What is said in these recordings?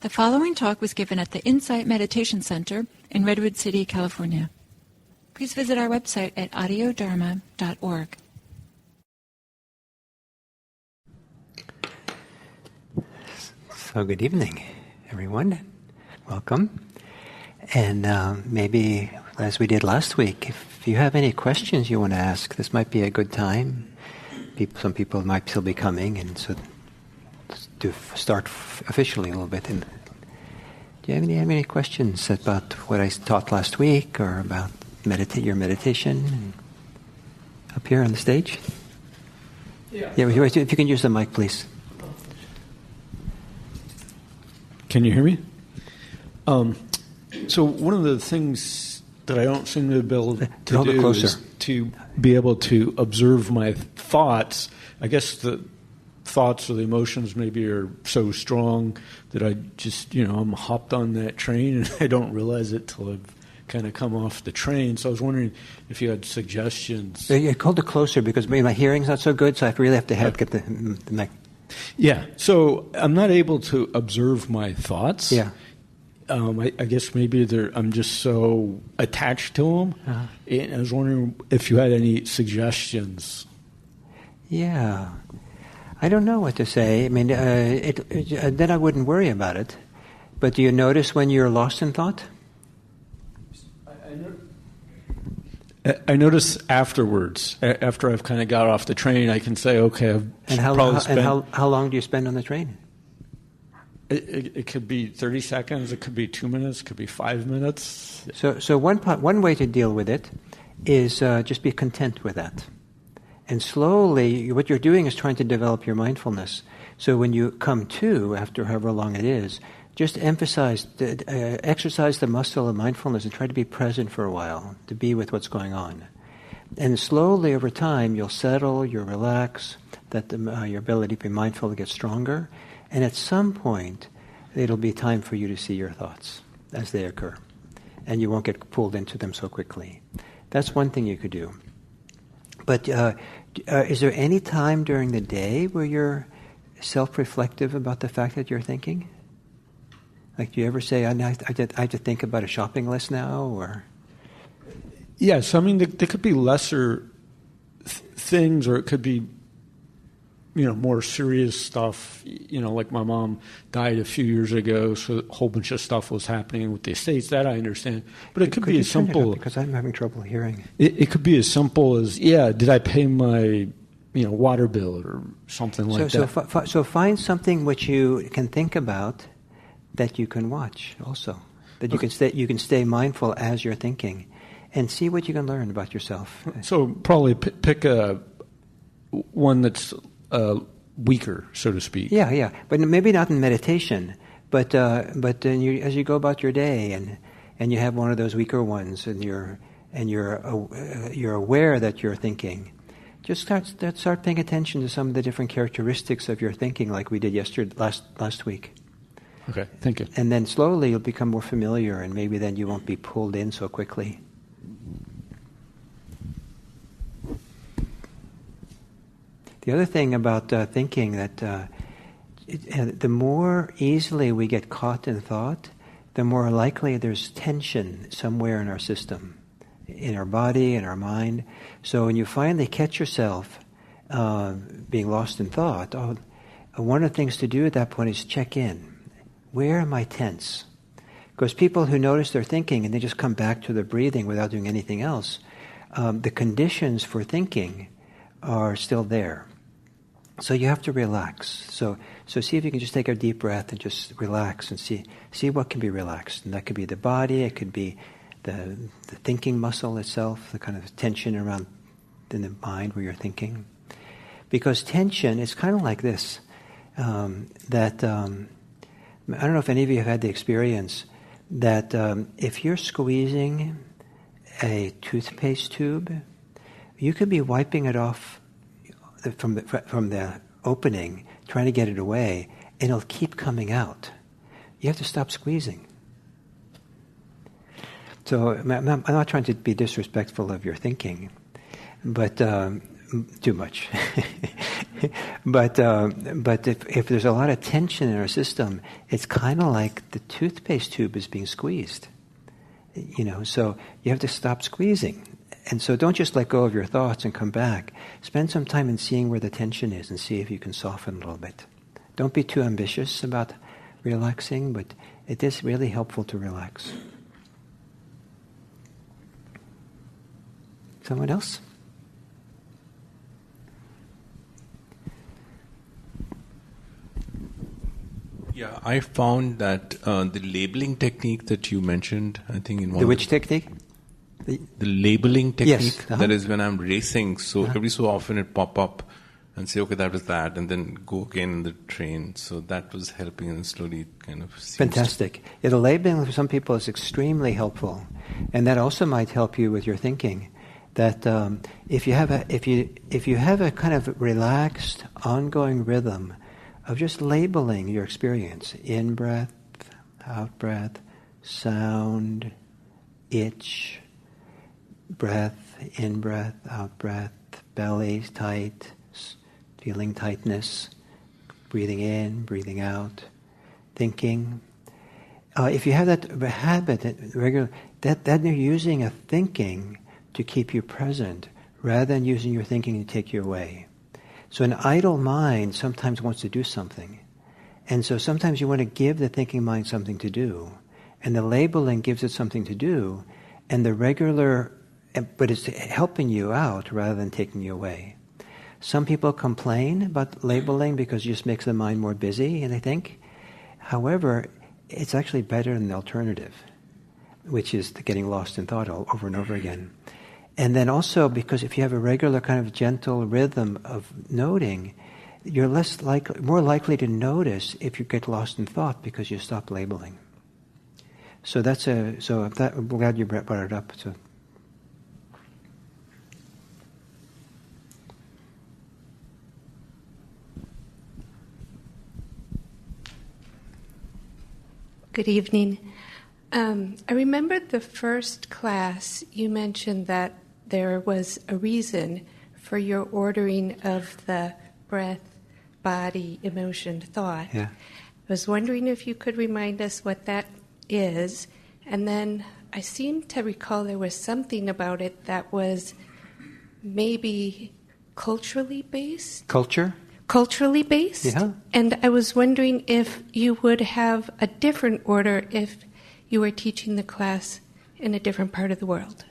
The following talk was given at the Insight Meditation Center in Redwood City, California. Please visit our website at audiodharma.org. So good evening, everyone. Welcome. And maybe, as we did last week, if you have any questions you want to ask, this might be a good time. Some people might still be coming, and so to start officially a little bit. And do you have any questions about what I taught last week, or about your meditation up here on the stage? Yeah. If you can use the mic, please. Can you hear me? So one of the things that I don't seem to be able to do is to be able to observe my thoughts. I guess the thoughts or the emotions maybe are so strong that I just, I'm hopped on that train and I don't realize it till I've kind of come off the train. So I was wondering if you had suggestions. You called it closer because maybe my hearing's not so good, so I really have to get the mic. Yeah, so I'm not able to observe my thoughts. Yeah. I guess maybe I'm just so attached to them. Uh-huh. And I was wondering if you had any suggestions. Yeah. I don't know what to say. I mean, then I wouldn't worry about it. But do you notice when you're lost in thought? I notice afterwards, after I've kind of got off the train, I can say, okay, how long do you spend on the train? It could be 30 seconds, it could be 2 minutes, it could be 5 minutes. So one way to deal with it is just be content with that. And slowly, what you're doing is trying to develop your mindfulness. So when you come to, after however long it is, just exercise the muscle of mindfulness and try to be present for a while, to be with what's going on. And slowly over time, you'll settle, you'll relax, that your ability to be mindful will get stronger. And at some point, it'll be time for you to see your thoughts as they occur. And you won't get pulled into them so quickly. That's one thing you could do. But is there any time during the day where you're self-reflective about the fact that you're thinking? Like, do you ever say, I have to think about a shopping list now, or? Yes, I mean, there could be lesser things, or it could be, more serious stuff. Like my mom died a few years ago, so a whole bunch of stuff was happening with the estates. That I understand. But it could be as simple... Because I'm having trouble hearing. It could be as simple as, did I pay my, water bill or something like that. So find something which you can think about that you can watch also. That you can stay mindful as you're thinking. And see what you can learn about yourself. So probably pick one that's... weaker, so to speak. Yeah, but maybe not in meditation. But then as you go about your day, and you have one of those weaker ones, and you're aware that you're thinking, just start paying attention to some of the different characteristics of your thinking, like we did last week. Okay, thank you. And then slowly you'll become more familiar, and maybe then you won't be pulled in so quickly. The other thing about thinking that the more easily we get caught in thought, the more likely there's tension somewhere in our system, in our body, in our mind. So when you finally catch yourself being lost in thought, one of the things to do at that point is check in. Where am I tense? Because people who notice they're thinking and they just come back to their breathing without doing anything else, the conditions for thinking are still there. So you have to relax. So see if you can just take a deep breath and just relax and see what can be relaxed. And that could be the body, it could be the thinking muscle itself, the kind of tension around in the mind where you're thinking. Because tension is kind of like this, I don't know if any of you have had the experience that if you're squeezing a toothpaste tube, you could be wiping it off from the opening, trying to get it away, and it'll keep coming out. You have to stop squeezing. So I'm not trying to be disrespectful of your thinking, but too much. but if there's a lot of tension in our system, it's kind of like the toothpaste tube is being squeezed. So you have to stop squeezing. And so don't just let go of your thoughts and come back. Spend some time in seeing where the tension is and see if you can soften a little bit. Don't be too ambitious about relaxing, but it is really helpful to relax. Someone else? Yeah, I found that the labeling technique that you mentioned, I think in one... The which technique? The labeling technique. Yes. That is when I'm racing, so every so often it pop up and say, okay, that was that, and then go again in the train. So that was helping, and slowly kind of... Fantastic. Yeah, the labeling for some people is extremely helpful. And that also might help you with your thinking. That if you have a kind of relaxed, ongoing rhythm of just labeling your experience, in breath, out breath, sound, itch, breath, in breath, out breath, belly tight, feeling tightness, breathing in, breathing out, thinking. If you have that habit, then you're using a thinking to keep you present rather than using your thinking to take you away. So an idle mind sometimes wants to do something. And so sometimes you want to give the thinking mind something to do. And the labeling gives it something to do. And the regular, but it's helping you out rather than taking you away. Some people complain about labeling because it just makes the mind more busy, and they think. However, it's actually better than the alternative, which is getting lost in thought over and over again. And then also, because if you have a regular kind of gentle rhythm of noting, you're more likely to notice if you get lost in thought because you stop labeling. So I'm glad you brought it up. So. Good evening. I remember the first class you mentioned that there was a reason for your ordering of the breath, body, emotion, thought. Yeah. I was wondering if you could remind us what that is. And then I seem to recall there was something about it that was maybe culturally based. Culture? Culturally based? Yeah. And I was wondering if you would have a different order if you were teaching the class in a different part of the world.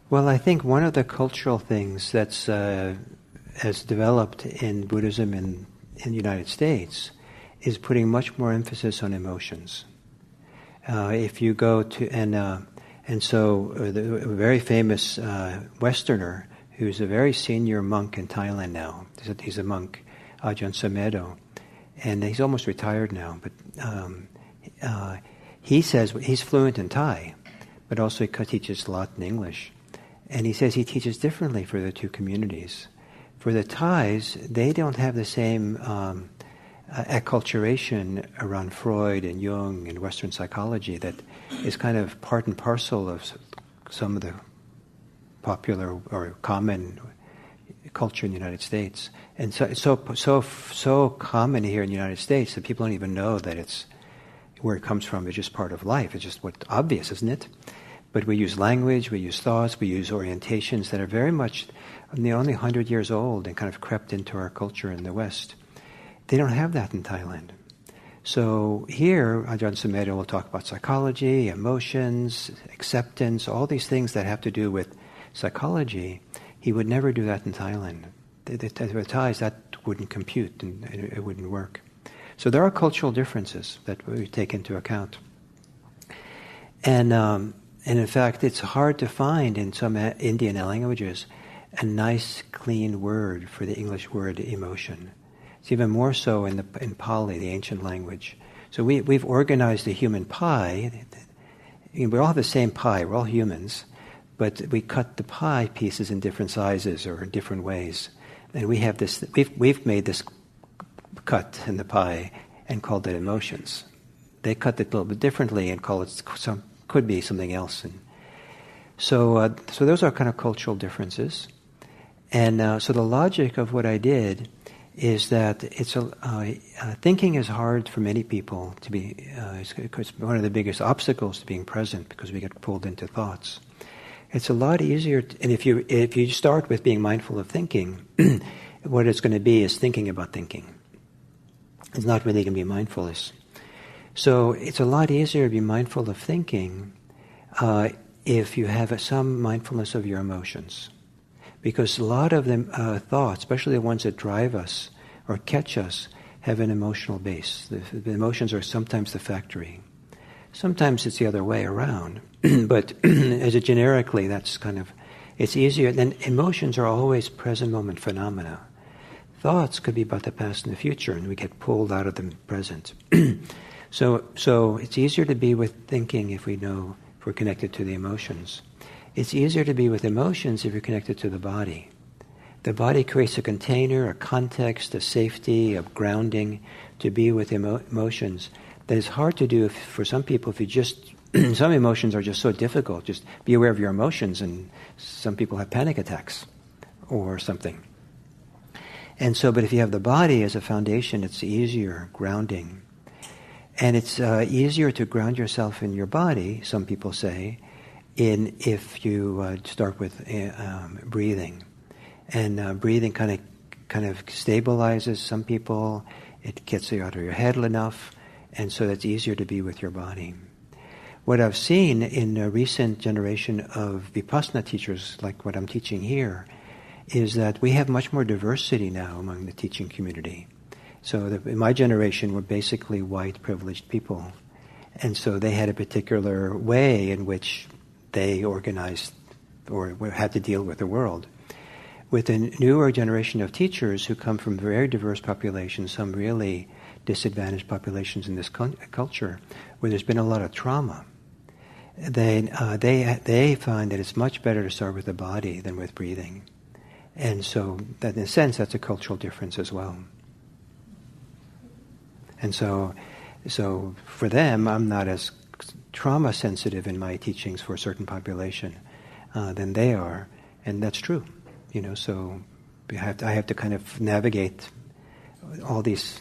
Well, I think one of the cultural things that's has developed in Buddhism in the United States is putting much more emphasis on emotions. If you go to and so a very famous Westerner who's a very senior monk in Thailand now. He's a monk, Ajahn Sumedho, and he's almost retired now. But he says he's fluent in Thai, but also he teaches a lot in English. And he says he teaches differently for the two communities. For the Thais, they don't have the same acculturation around Freud and Jung and Western psychology that is kind of part and parcel of some of the popular or common culture in the United States. And so it's so common here in the United States that people don't even know that it's where it comes from. It's just part of life. It's just what's obvious, isn't it? But we use language, we use thoughts, we use orientations that are very much only 100 years old and kind of crept into our culture in the West. They don't have that in Thailand. So here, Ajahn Sumedho will talk about psychology, emotions, acceptance, all these things that have to do with psychology. He would never do that in Thailand. The Thais, that wouldn't compute and it wouldn't work. So there are cultural differences that we take into account. And in fact, it's hard to find in some Indian languages a nice, clean word for the English word emotion. It's even more so in Pali, the ancient language. So we've organized the human pie. We all have the same pie. We're all humans, but we cut the pie pieces in different sizes or in different ways. And we have this. We've made this cut in the pie and called it emotions. they cut it a little bit differently and call it could be something else. And so those are kind of cultural differences. And so the logic of what I did is that thinking is hard for many people to be. It's one of the biggest obstacles to being present because we get pulled into thoughts. It's a lot easier, and if you start with being mindful of thinking, what it's going to be is thinking about thinking. It's not really going to be mindfulness. So it's a lot easier to be mindful of thinking if you have some mindfulness of your emotions. Because a lot of them thoughts, especially the ones that drive us or catch us, have an emotional base. The emotions are sometimes the factory. Sometimes it's the other way around. But as a generically, that's kind of, it's easier. Then emotions are always present moment phenomena. Thoughts could be about the past and the future, and we get pulled out of the present. So it's easier to be with thinking if we're connected to the emotions. It's easier to be with emotions if you're connected to the body. The body creates a container, a context, a safety, a grounding to be with emotions. That is hard to do for some people if you just, some emotions are just so difficult. Just be aware of your emotions, and some people have panic attacks or something. And so, but if you have the body as a foundation, it's easier grounding. And it's easier to ground yourself in your body, some people say, if you start with breathing. And breathing kind of stabilizes some people. It gets you out of your head enough, and so that's easier to be with your body. What I've seen in a recent generation of Vipassana teachers, like what I'm teaching here, is that we have much more diversity now among the teaching community. So in my generation, we're basically white, privileged people. And so they had a particular way in which they organized or had to deal with the world. With a newer generation of teachers who come from very diverse populations, some really disadvantaged populations in this culture, where there's been a lot of trauma, they find that it's much better to start with the body than with breathing. And so, that in a sense, that's a cultural difference as well. And so for them, I'm not as trauma sensitive in my teachings for a certain population than they are, and that's true. So I have to kind of navigate all these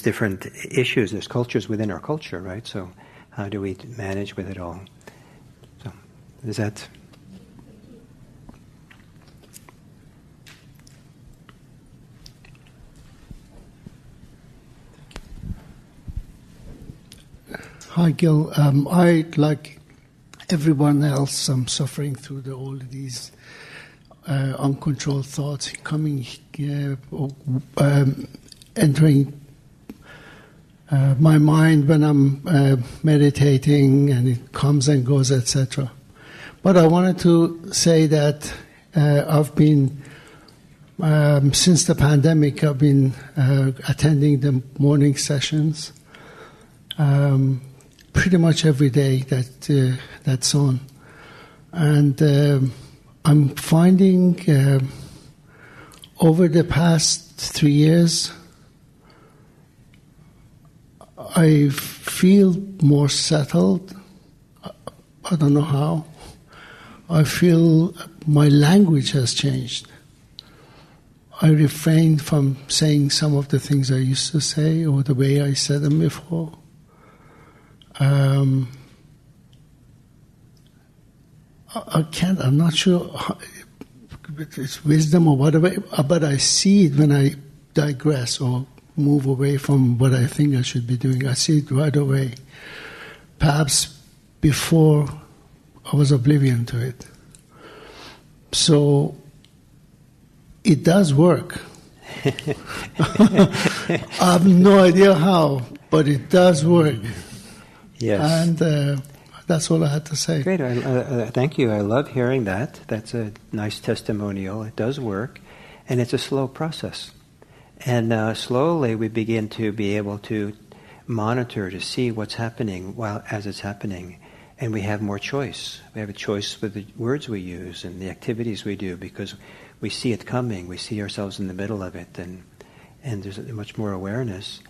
different issues. There's cultures within our culture, right? So how do we manage with it all? So is that? Hi, Gil. I, like everyone else, I'm suffering through all of these uncontrolled thoughts coming, entering my mind when I'm meditating, and it comes and goes, etc. But I wanted to say that I've been, since the pandemic, I've been attending the morning sessions. Pretty much every day that's on, and I'm finding over the past 3 years, I feel more settled. I don't know how. I feel my language has changed. I refrain from saying some of the things I used to say or the way I said them before. I'm not sure it's wisdom or whatever, but I see it when I digress or move away from what I think I should be doing. I see it right away. Perhaps before I was oblivion to it. So it does work. I have no idea how, but it does work. Yes. And that's all I had to say. Great. Thank you. I love hearing that. That's a nice testimonial. It does work. And it's a slow process. And slowly we begin to be able to monitor, to see what's happening as it's happening. And we have more choice. We have a choice with the words we use and the activities we do, because we see it coming. We see ourselves in the middle of it. And there's much more awareness.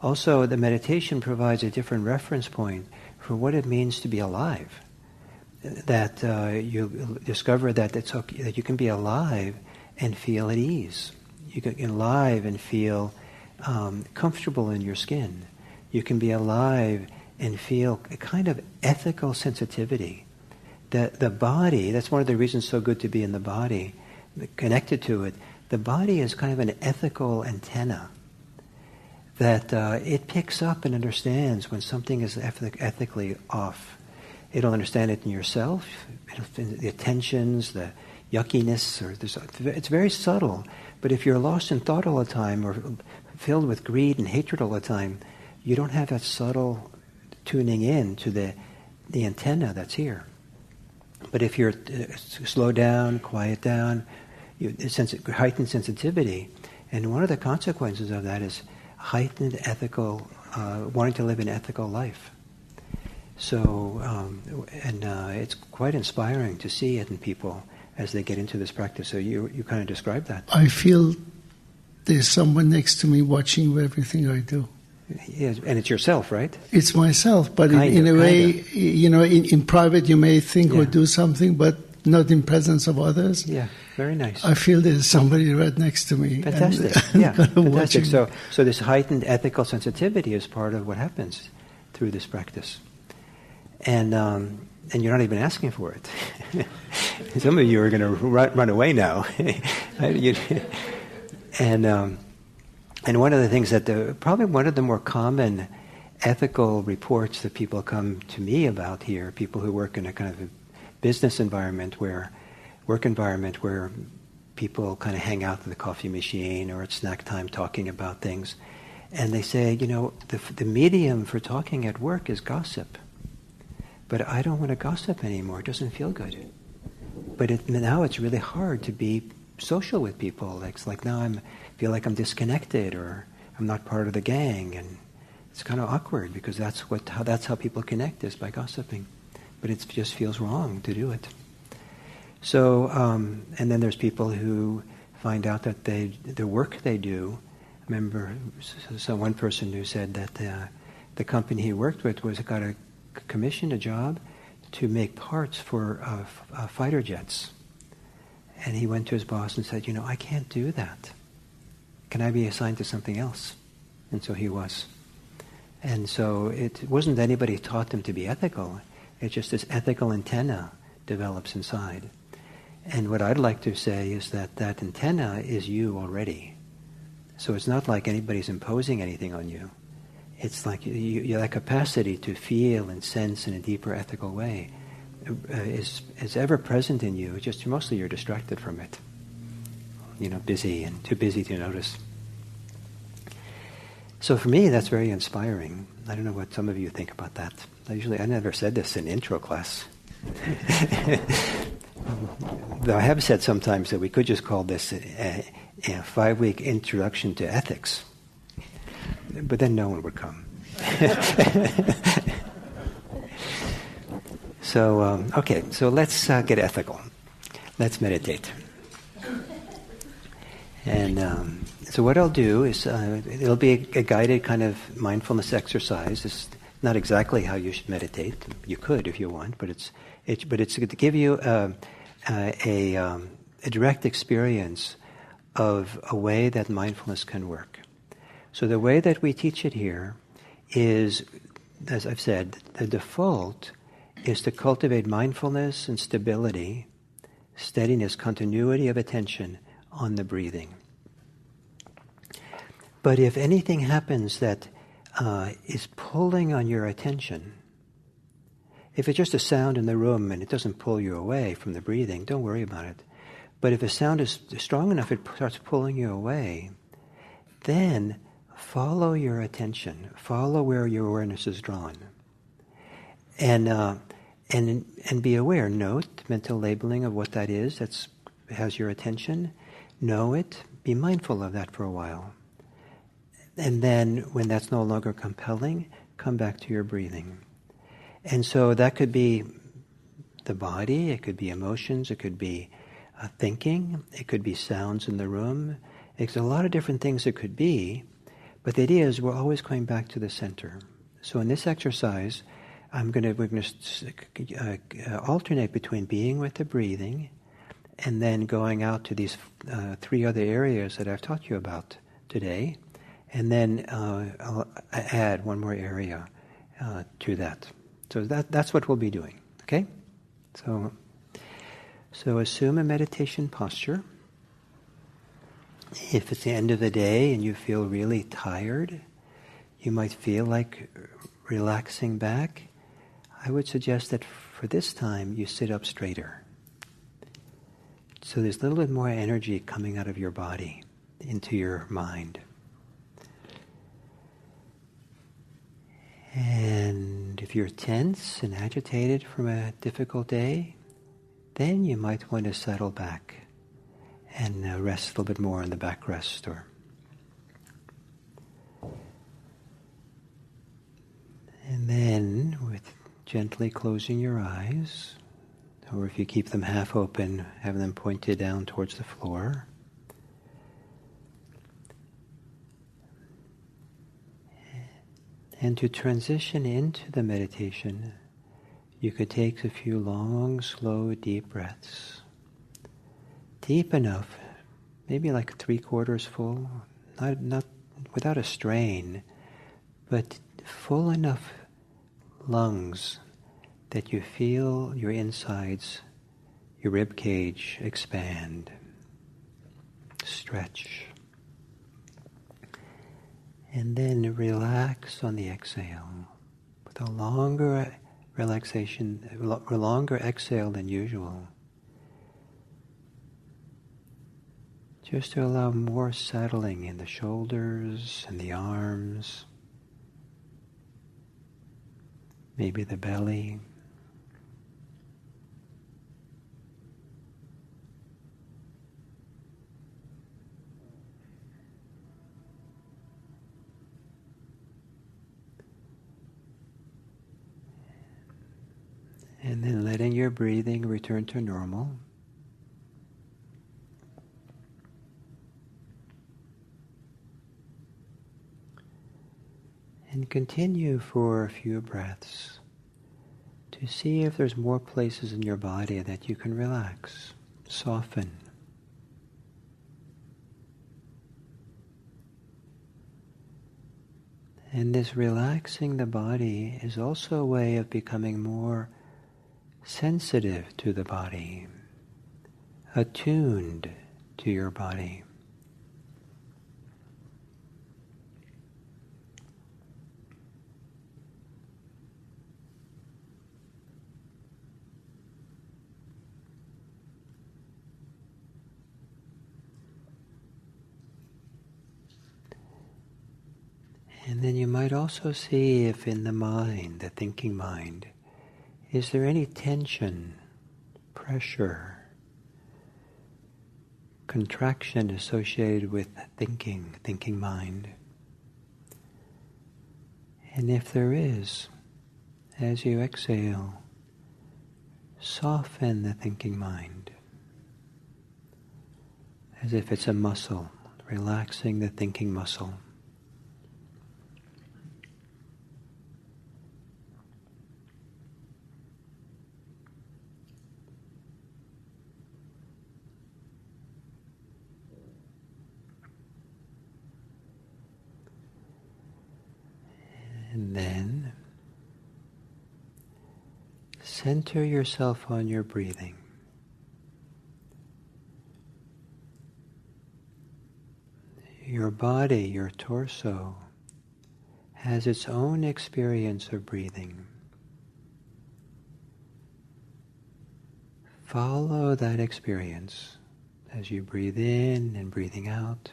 Also, the meditation provides a different reference point for what it means to be alive. That you discover that it's okay, that you can be alive and feel at ease. You can be alive and feel comfortable in your skin. You can be alive and feel a kind of ethical sensitivity. That the body, that's one of the reasons it's so good to be in the body, connected to it. The body is kind of an ethical antenna. That it picks up and understands when something is ethically off. It'll understand it in yourself, the tensions, the yuckiness, it's very subtle. But if you're lost in thought all the time or filled with greed and hatred all the time, you don't have that subtle tuning in to the antenna that's here. But if you're slow down, quiet down, heightened sensitivity, and one of the consequences of that is heightened ethical, wanting to live an ethical life. So, it's quite inspiring to see it in people as they get into this practice. So you kind of described that. I feel there's someone next to me watching everything I do. Yes, and it's yourself, right? It's myself, but in a way, in private you may think or do something, but not in presence of others. Yeah, very nice. I feel there's somebody right next to me. Fantastic. And fantastic. So this heightened ethical sensitivity is part of what happens through this practice. And you're not even asking for it. Some of you are going to run away now. And one of the things that probably one of the more common ethical reports that people come to me about here, people who work in a kind of a business environment work environment where people kind of hang out at the coffee machine or at snack time talking about things, and they say, the medium for talking at work is gossip. But I don't want to gossip anymore. It doesn't feel good. But now it's really hard to be social with people. It's like now I feel like I'm disconnected or I'm not part of the gang, and it's kind of awkward because that's how people connect, is by gossiping. But it just feels wrong to do it. So, and then there's people who find out that the work they do. I remember one person who said that the company he worked with got commissioned a job to make parts for fighter jets. And he went to his boss and said, I can't do that. Can I be assigned to something else? And so he was. And so it wasn't anybody taught them to be ethical. It's just this ethical antenna develops inside. And what I'd like to say is that antenna is you already. So it's not like anybody's imposing anything on you. It's like that capacity to feel and sense in a deeper ethical way is ever present in you. It's just mostly you're distracted from it. Busy and too busy to notice. So for me, that's very inspiring. I don't know what some of you think about that. I never said this in intro class. Though I have said sometimes that we could just call this a 5-week introduction to ethics. But then no one would come. So let's get ethical. Let's meditate. And so what I'll do is it'll be a guided kind of mindfulness exercise. It's not exactly how you should meditate. You could if you want, but it's to give you a direct experience of a way that mindfulness can work. So the way that we teach it here is, as I've said, the default is to cultivate mindfulness and stability, steadiness, continuity of attention on the breathing. But if anything happens that is pulling on your attention, if it's just a sound in the room and it doesn't pull you away from the breathing, don't worry about it. But if a sound is strong enough, it starts pulling you away, then follow your attention. Follow where your awareness is drawn. And be aware. Note mental labeling of what that is that has your attention. Know it. Be mindful of that for a while. And then when that's no longer compelling, come back to your breathing. And so that could be the body, it could be emotions, it could be thinking, it could be sounds in the room. It's a lot of different things it could be. But the idea is we're always going back to the center. So in this exercise, we're going to alternate between being with the breathing and then going out to these 3 other areas that I've taught you about today. And then I'll add one more area to that. So that's what we'll be doing. Okay? So assume a meditation posture. If it's the end of the day and you feel really tired, you might feel like relaxing back. I would suggest that for this time you sit up straighter. So there's a little bit more energy coming out of your body into your mind. And if you're tense and agitated from a difficult day, then you might want to settle back and rest a little bit more in the backrest. And then, with gently closing your eyes, or if you keep them half open, have them pointed down towards the floor. And to transition into the meditation, you could take a few long, slow, deep breaths. Deep enough, maybe like 3/4 full, not without a strain, but full enough lungs that you feel your insides, your rib cage expand, stretch. And then relax on the exhale with a longer relaxation, a longer exhale than usual. Just to allow more settling in the shoulders and the arms, maybe the belly. And then letting your breathing return to normal. And continue for a few breaths to see if there's more places in your body that you can relax, soften. And this relaxing the body is also a way of becoming more sensitive to the body, attuned to your body. And then you might also see if in the mind, the thinking mind, is there any tension, pressure, contraction associated with thinking mind? And if there is, as you exhale, soften the thinking mind, as if it's a muscle, relaxing the thinking muscle. And then center yourself on your breathing. Your body, your torso, has its own experience of breathing. Follow that experience as you breathe in and breathing out.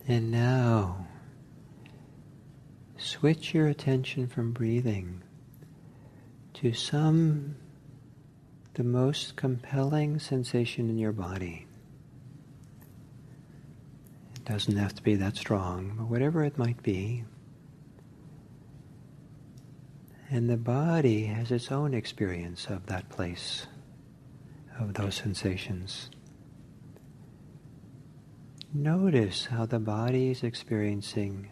And now, switch your attention from breathing to the most compelling sensation in your body. It doesn't have to be that strong, but whatever it might be. And the body has its own experience of that place, of those sensations. Notice how the body is experiencing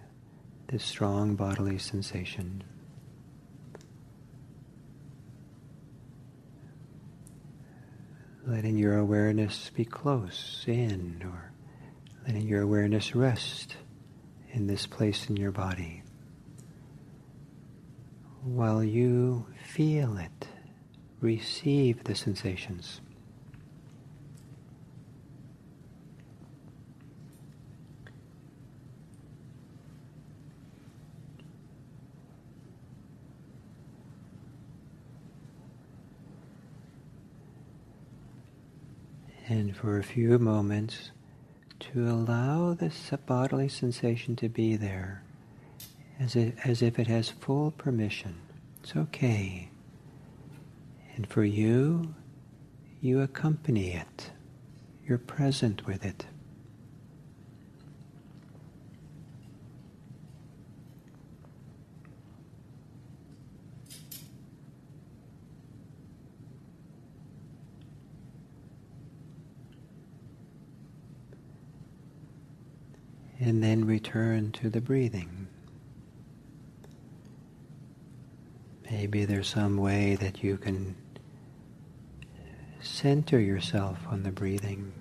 this strong bodily sensation. Letting your awareness be close in, or letting your awareness rest in this place in your body, while you feel it, receive the sensations. And for a few moments, to allow this bodily sensation to be there, as if it has full permission. It's okay. And for you, you accompany it. You're present with it. And then return to the breathing. Maybe there's some way that you can center yourself on the breathing.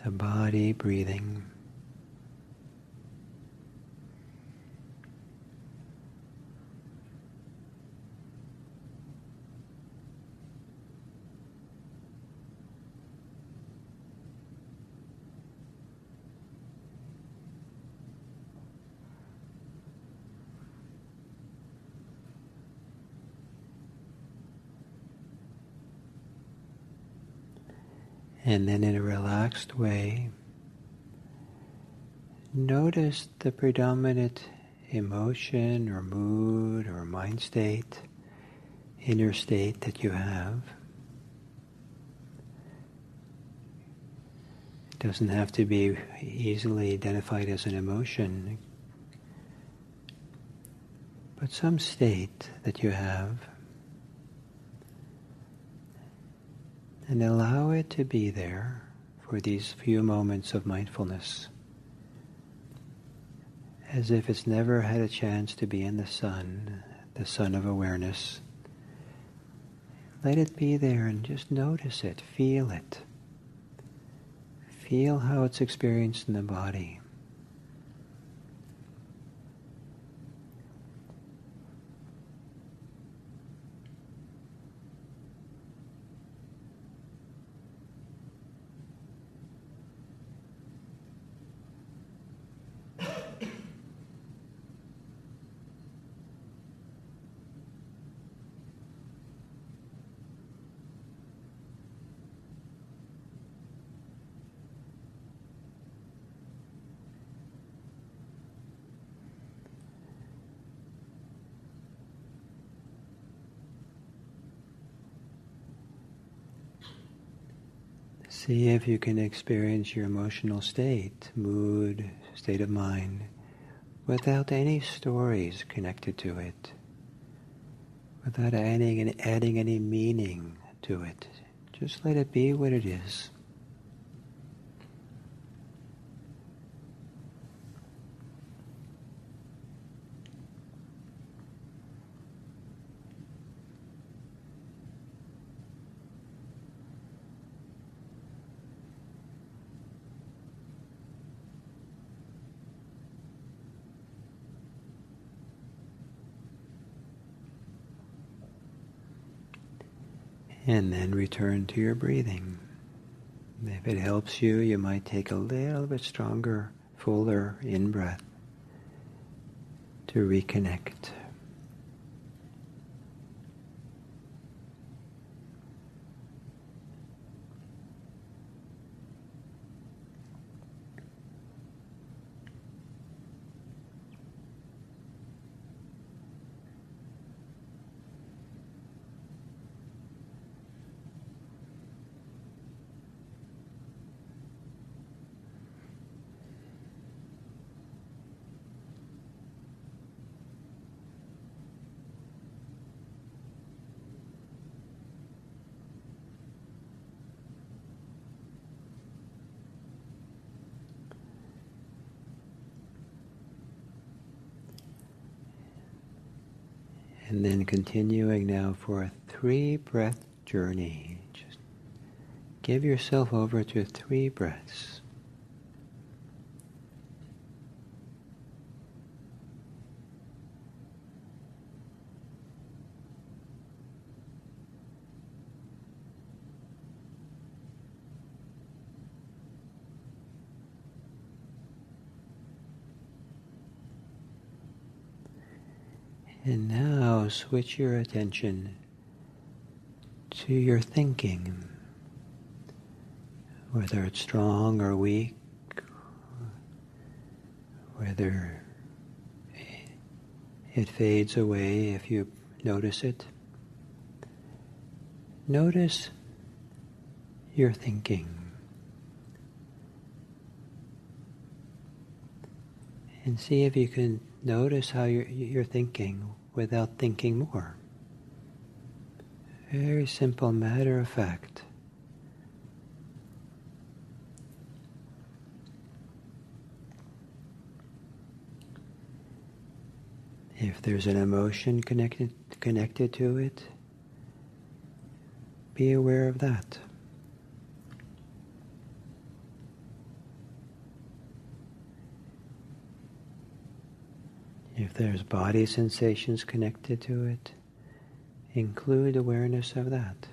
The body breathing. And then in a relaxed way, notice the predominant emotion or mood or mind state, inner state that you have. It doesn't have to be easily identified as an emotion, but some state that you have. And allow it to be there for these few moments of mindfulness, as if it's never had a chance to be in the sun of awareness. Let it be there and just notice it, feel it. Feel how it's experienced in the body. See if you can experience your emotional state, mood, state of mind, without any stories connected to it, without adding any meaning to it. Just let it be what it is. And then return to your breathing. If it helps you, you might take a little bit stronger, fuller in-breath to reconnect. And then continuing now for a 3-breath journey. Just give yourself over to 3 breaths. And now switch your attention to your thinking, whether it's strong or weak, whether it fades away if you notice it. Notice your thinking. And see if you can notice how you're thinking without thinking more. Very simple, matter of fact. If there's an emotion connected to it, be aware of that. If there's body sensations connected to it, include awareness of that.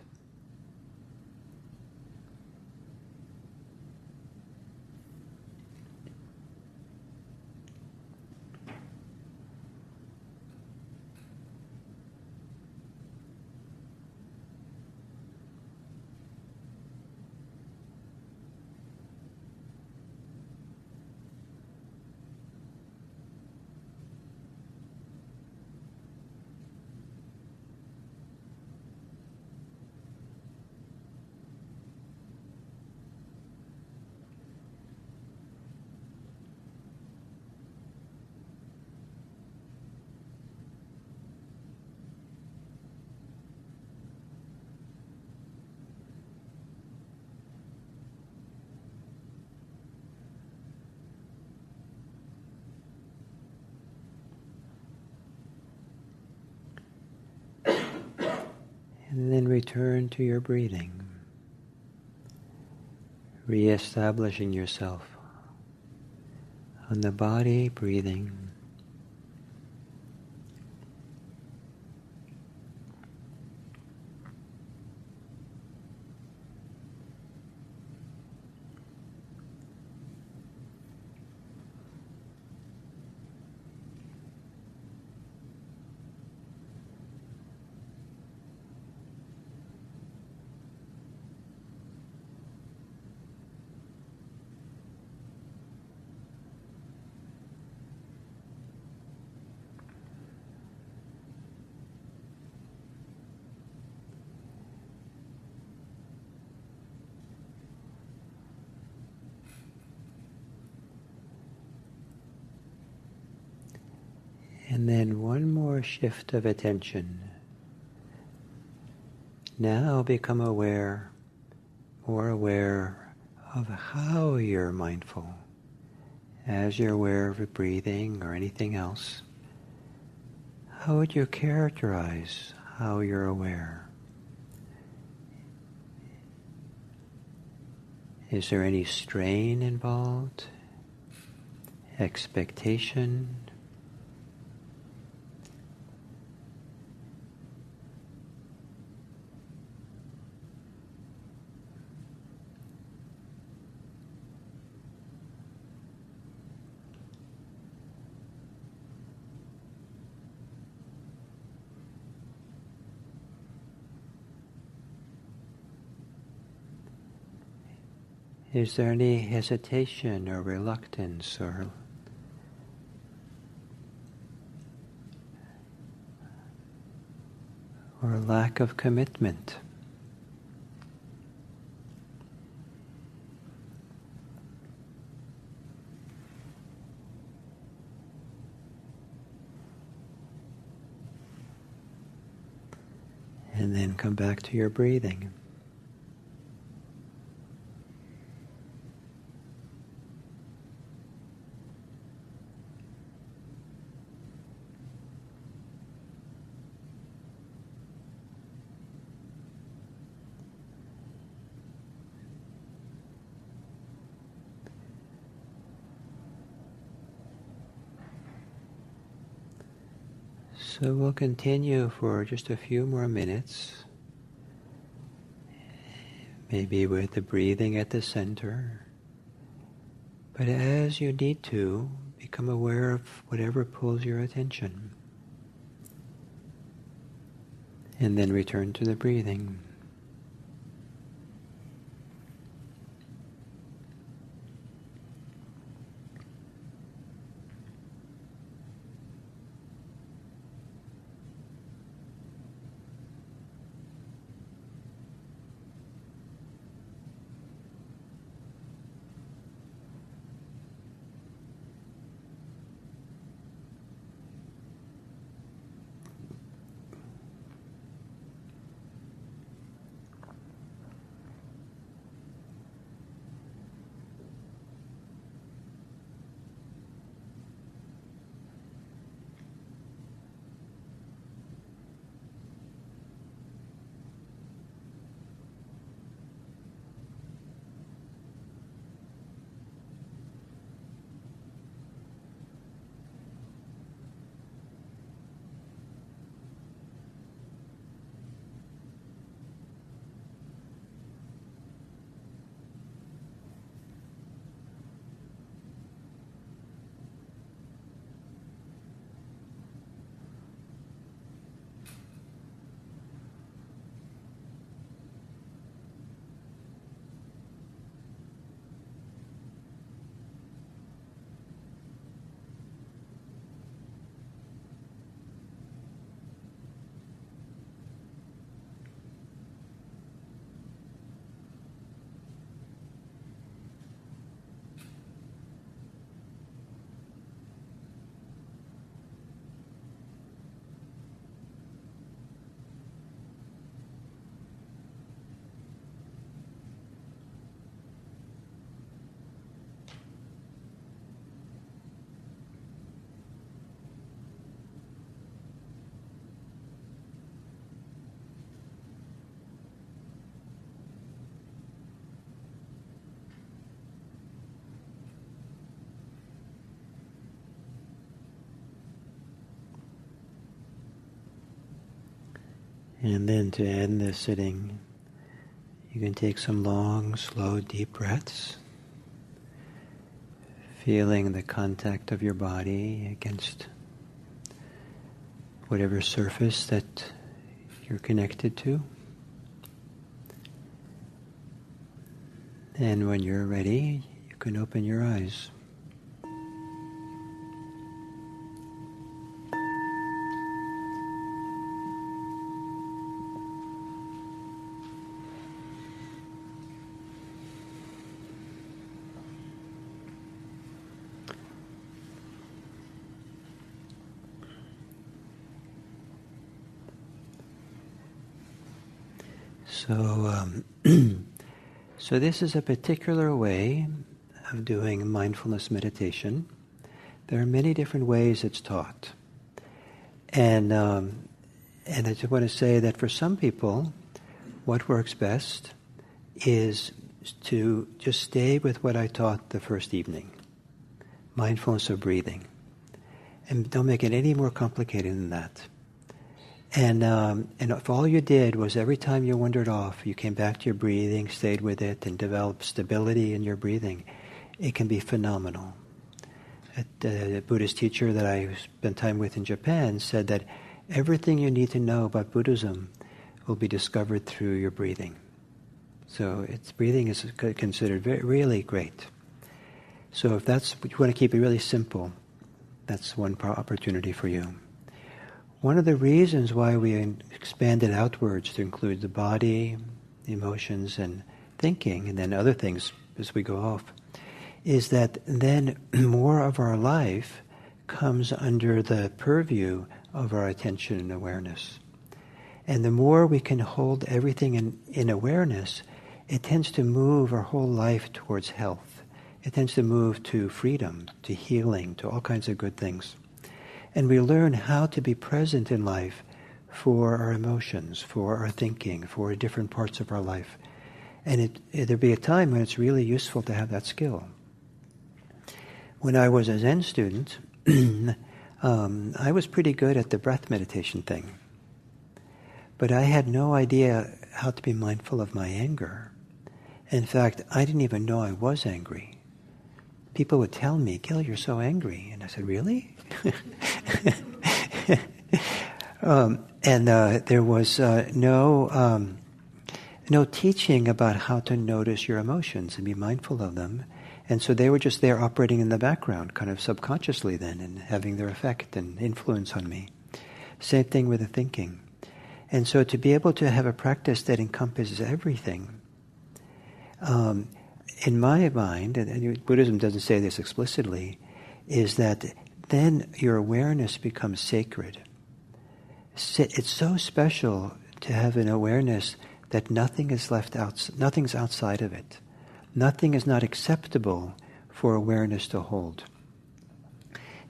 And then return to your breathing, re-establishing yourself on the body, breathing. And then one more shift of attention. Now become more aware of how you're mindful. As you're aware of breathing or anything else, how would you characterize how you're aware? Is there any strain involved? Expectation? Is there any hesitation or reluctance or lack of commitment? And then come back to your breathing. So we'll continue for just a few more minutes, maybe with the breathing at the center. But as you need to, become aware of whatever pulls your attention. And then return to the breathing. And then to end this sitting, you can take some long, slow, deep breaths, feeling the contact of your body against whatever surface that you're connected to. And when you're ready, you can open your eyes. So this is a particular way of doing mindfulness meditation. There are many different ways it's taught. And I just want to say that for some people, what works best is to just stay with what I taught the first evening, mindfulness of breathing. And don't make it any more complicated than that. And if all you did was every time you wandered off, you came back to your breathing, stayed with it, and developed stability in your breathing, it can be phenomenal. A Buddhist teacher that I spent time with in Japan said that everything you need to know about Buddhism will be discovered through your breathing. So breathing is considered really great. So if that's you want to keep it really simple, that's one opportunity for you. One of the reasons why we expanded outwards to include the body, the emotions, and thinking, and then other things as we go off, is that then more of our life comes under the purview of our attention and awareness. And the more we can hold everything in awareness, it tends to move our whole life towards health. It tends to move to freedom, to healing, to all kinds of good things. And we learn how to be present in life for our emotions, for our thinking, for different parts of our life. And there'll be a time when it's really useful to have that skill. When I was a Zen student, I was pretty good at the breath meditation thing. But I had no idea how to be mindful of my anger. In fact, I didn't even know I was angry. People would tell me, "Gil, you're so angry." And I said, "Really?" There was no teaching about how to notice your emotions and be mindful of them. And so they were just there operating in the background, kind of subconsciously then, and having their effect and influence on me. Same thing with the thinking. And so to be able to have a practice that encompasses everything, in my mind, and Buddhism doesn't say this explicitly, is that then your awareness becomes sacred. It's so special to have an awareness that nothing is left out, nothing's outside of it. Nothing is not acceptable for awareness to hold.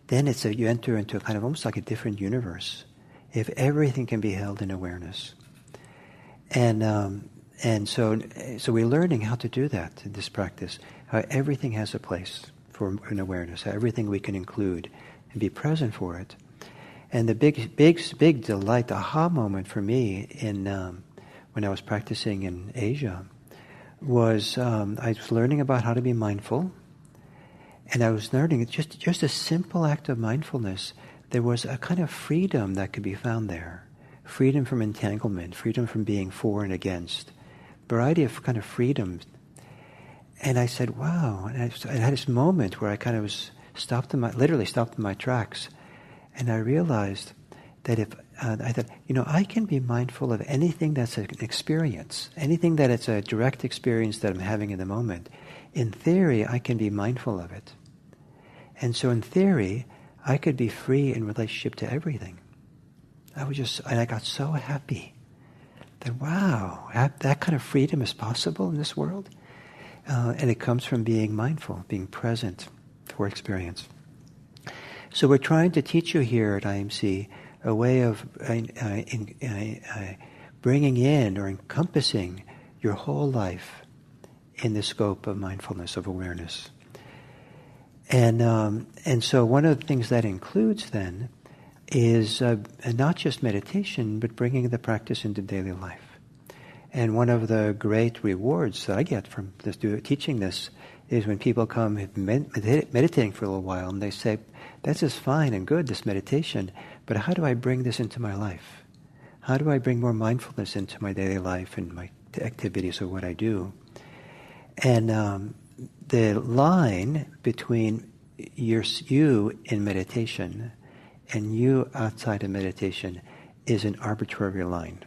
Then you enter into a kind of almost like a different universe, if everything can be held in awareness. And so we're learning how to do that in this practice, how everything has a place for an awareness, how everything we can include and be present for it. And the big delight, the aha moment for me when I was practicing in Asia was I was learning about how to be mindful, and I was learning just a simple act of mindfulness. There was a kind of freedom that could be found there, freedom from entanglement, freedom from being for and against, variety of kind of freedoms. And I said, "Wow!" And I had this moment where I kind of was literally stopped in my tracks, and I realized that if I thought, I can be mindful of anything that's an experience, anything that it's a direct experience that I'm having in the moment. In theory, I can be mindful of it. And so in theory, I could be free in relationship to everything. I got so happy that, wow, that kind of freedom is possible in this world. And it comes from being mindful, being present for experience. So we're trying to teach you here at IMC a way of bringing in or encompassing your whole life in the scope of mindfulness, of awareness. And so one of the things that includes then is not just meditation, but bringing the practice into daily life. And one of the great rewards that I get from teaching this is when people come meditating for a little while and they say, "That's just fine and good, this meditation, but how do I bring this into my life? How do I bring more mindfulness into my daily life and my activities or what I do?" And the line between you in meditation and you outside of meditation is an arbitrary line.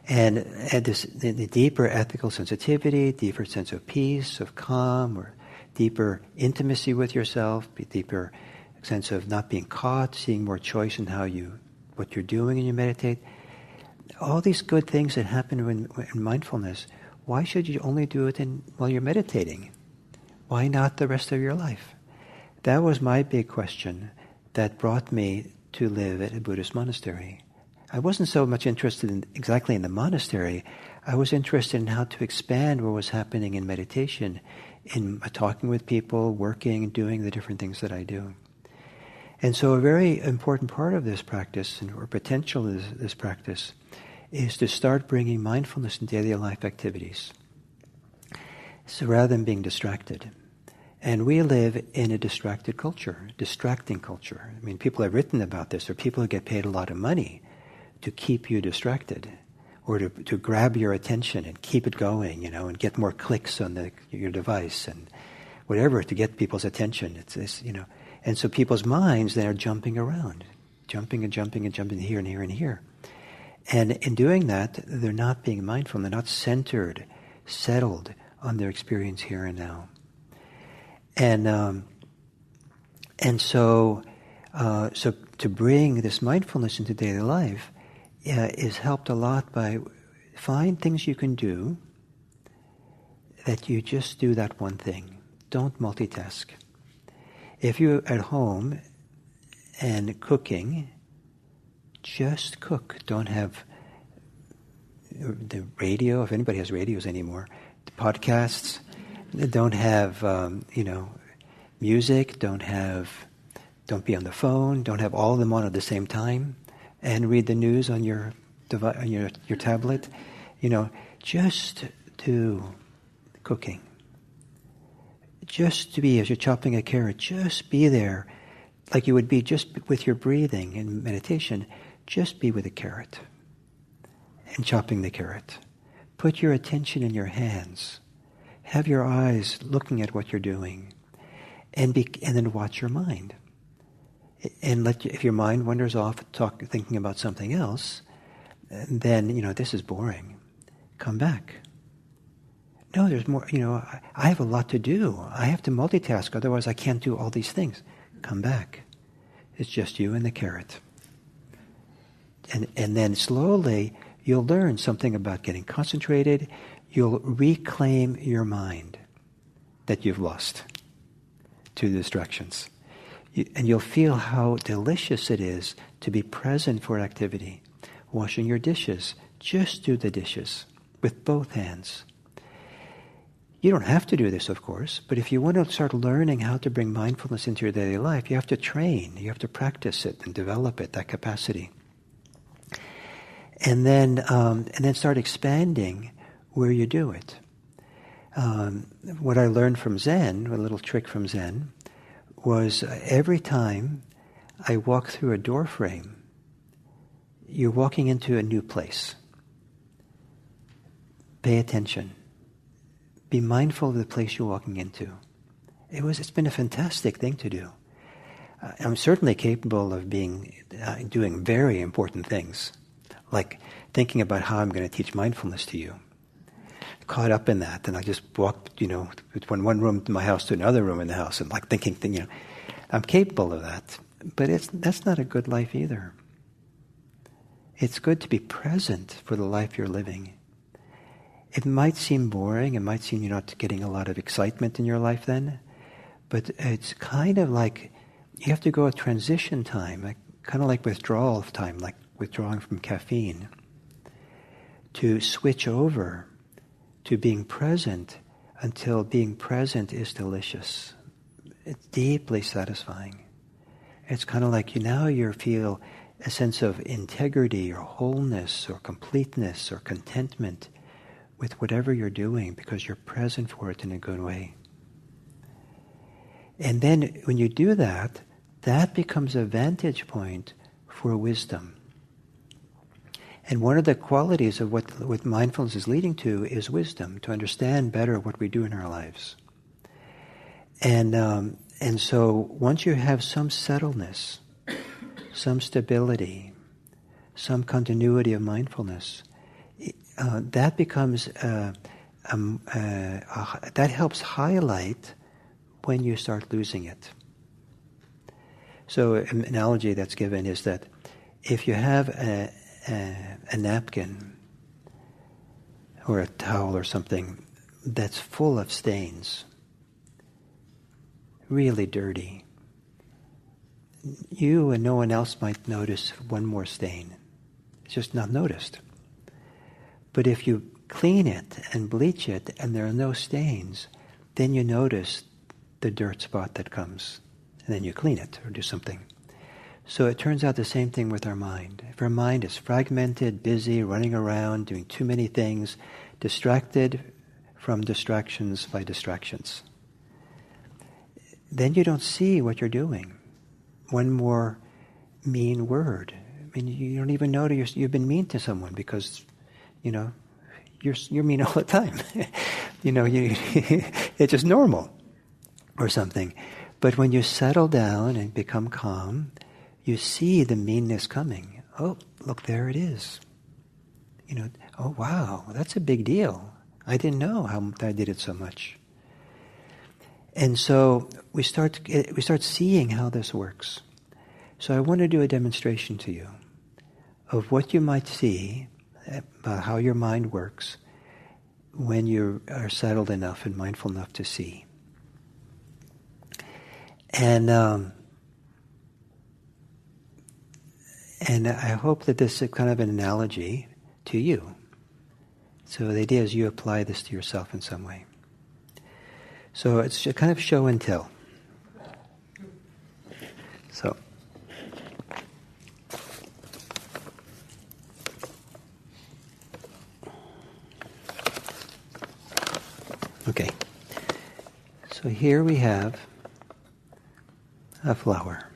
And the deeper ethical sensitivity, deeper sense of peace, of calm, or deeper intimacy with yourself, deeper sense of not being caught, seeing more choice in what you're doing when you meditate. All these good things that happen in mindfulness, why should you only do it while you're meditating? Why not the rest of your life? That was my big question that brought me to live at a Buddhist monastery. I wasn't so much interested exactly in the monastery. I was interested in how to expand what was happening in meditation, in talking with people, working, doing the different things that I do. And so a very important part of this practice, or potential of this practice, is to start bringing mindfulness in daily life activities. So rather than being distracted. And we live in a distracting culture. I mean, people have written about this, or people who get paid a lot of money to keep you distracted, or to grab your attention and keep it going, and get more clicks on your device and whatever to get people's attention. It's this, and so people's minds then are jumping around, jumping and jumping and jumping here and here and here. And in doing that, they're not being mindful. They're not centered, settled on their experience here and now. And so to bring this mindfulness into daily life is helped a lot by find things you can do that you just do that one thing. Don't multitask. If you're at home and cooking, just cook. Don't have the radio, if anybody has radios anymore, the podcasts. Don't have, music. Don't Don't be on the phone. Don't have all of them on at the same time. And read the news on your your tablet. Just do cooking. Just to be, as you're chopping a carrot, just be there like you would be just with your breathing in meditation. Just be with a carrot and chopping the carrot. Put your attention in your hands. Have your eyes looking at what you're doing. And then watch your mind. And if your mind wanders off thinking about something else, then, this is boring. Come back. No, there's more, I have a lot to do. I have to multitask, otherwise I can't do all these things. Come back. It's just you and the carrot. And then slowly you'll learn something about getting concentrated. You'll reclaim your mind that you've lost to the distractions. And you'll feel how delicious it is to be present for activity. Washing your dishes, just do the dishes with both hands. You don't have to do this, of course, but if you want to start learning how to bring mindfulness into your daily life, you have to train, you have to practice it and develop it, that capacity. And then start expanding where you do it. What I learned from Zen, a little trick from Zen, was every time I walk through a door frame, you're walking into a new place. Pay attention. Be mindful of the place you're walking into. It's been a fantastic thing to do. I'm certainly capable of doing very important things, like thinking about how I'm going to teach mindfulness to you. Caught up in that, and I just walked, from one room in my house to another room in the house, and thinking, I'm capable of that. But that's not a good life either. It's good to be present for the life you're living. It might seem boring, it might seem you're not getting a lot of excitement in your life then, but it's kind of like you have to go a transition time, kind of like withdrawal time, like withdrawing from caffeine, to switch over to being present until being present is delicious. It's deeply satisfying. It's kind of like you feel a sense of integrity or wholeness or completeness or contentment with whatever you're doing because you're present for it in a good way. And then when you do that, that becomes a vantage point for wisdom. And one of the qualities of what mindfulness is leading to is wisdom, to understand better what we do in our lives. And so once you have some settledness, some stability, some continuity of mindfulness, that becomes that helps highlight when you start losing it. So an analogy that's given is that if you have a napkin or a towel or something that's full of stains, really dirty, you and no one else might notice one more stain. It's just not noticed. But if you clean it and bleach it and there are no stains, then you notice the dirt spot that comes. And then you clean it or do something. So it turns out the same thing with our mind. If our mind is fragmented, busy, running around, doing too many things, distracted from distractions by distractions, then you don't see what you're doing. One more mean word. You don't even know you've been mean to someone because you're mean all the time. It's just normal or something. But when you settle down and become calm, you see the meanness coming. Oh, look, there it is. Oh, wow, that's a big deal. I didn't know how I did it so much. And so we start seeing how this works. So I want to do a demonstration to you of what you might see about how your mind works when you are settled enough and mindful enough to see. And I hope that this is kind of an analogy to you. So the idea is you apply this to yourself in some way. So it's kind of show and tell. So Okay. So here we have a flower.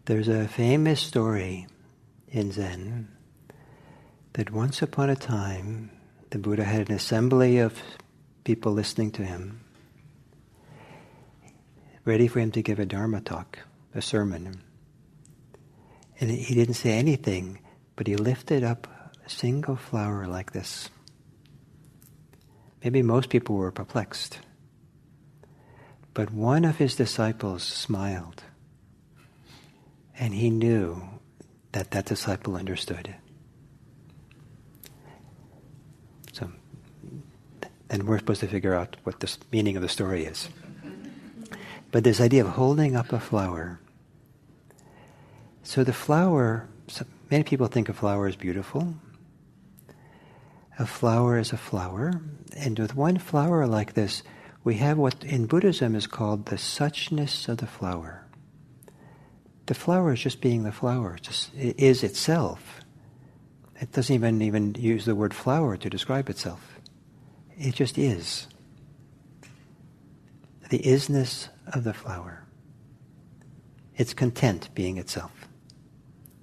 There's a famous story in Zen that once upon a time the Buddha had an assembly of people listening to him, ready for him to give a Dharma talk, a sermon. And he didn't say anything, but he lifted up a single flower like this. Maybe most people were perplexed. But one of his disciples smiled. And he knew that that disciple understood. So then we're supposed to figure out what the meaning of the story is. But this idea of holding up a flower. So the flower, many people think a flower is beautiful. A flower is a flower. And with one flower like this, we have what in Buddhism is called the suchness of the flower. The flower is just being the flower. It is itself. It doesn't even use the word flower to describe itself. It just is. The isness of the flower. It's content being itself.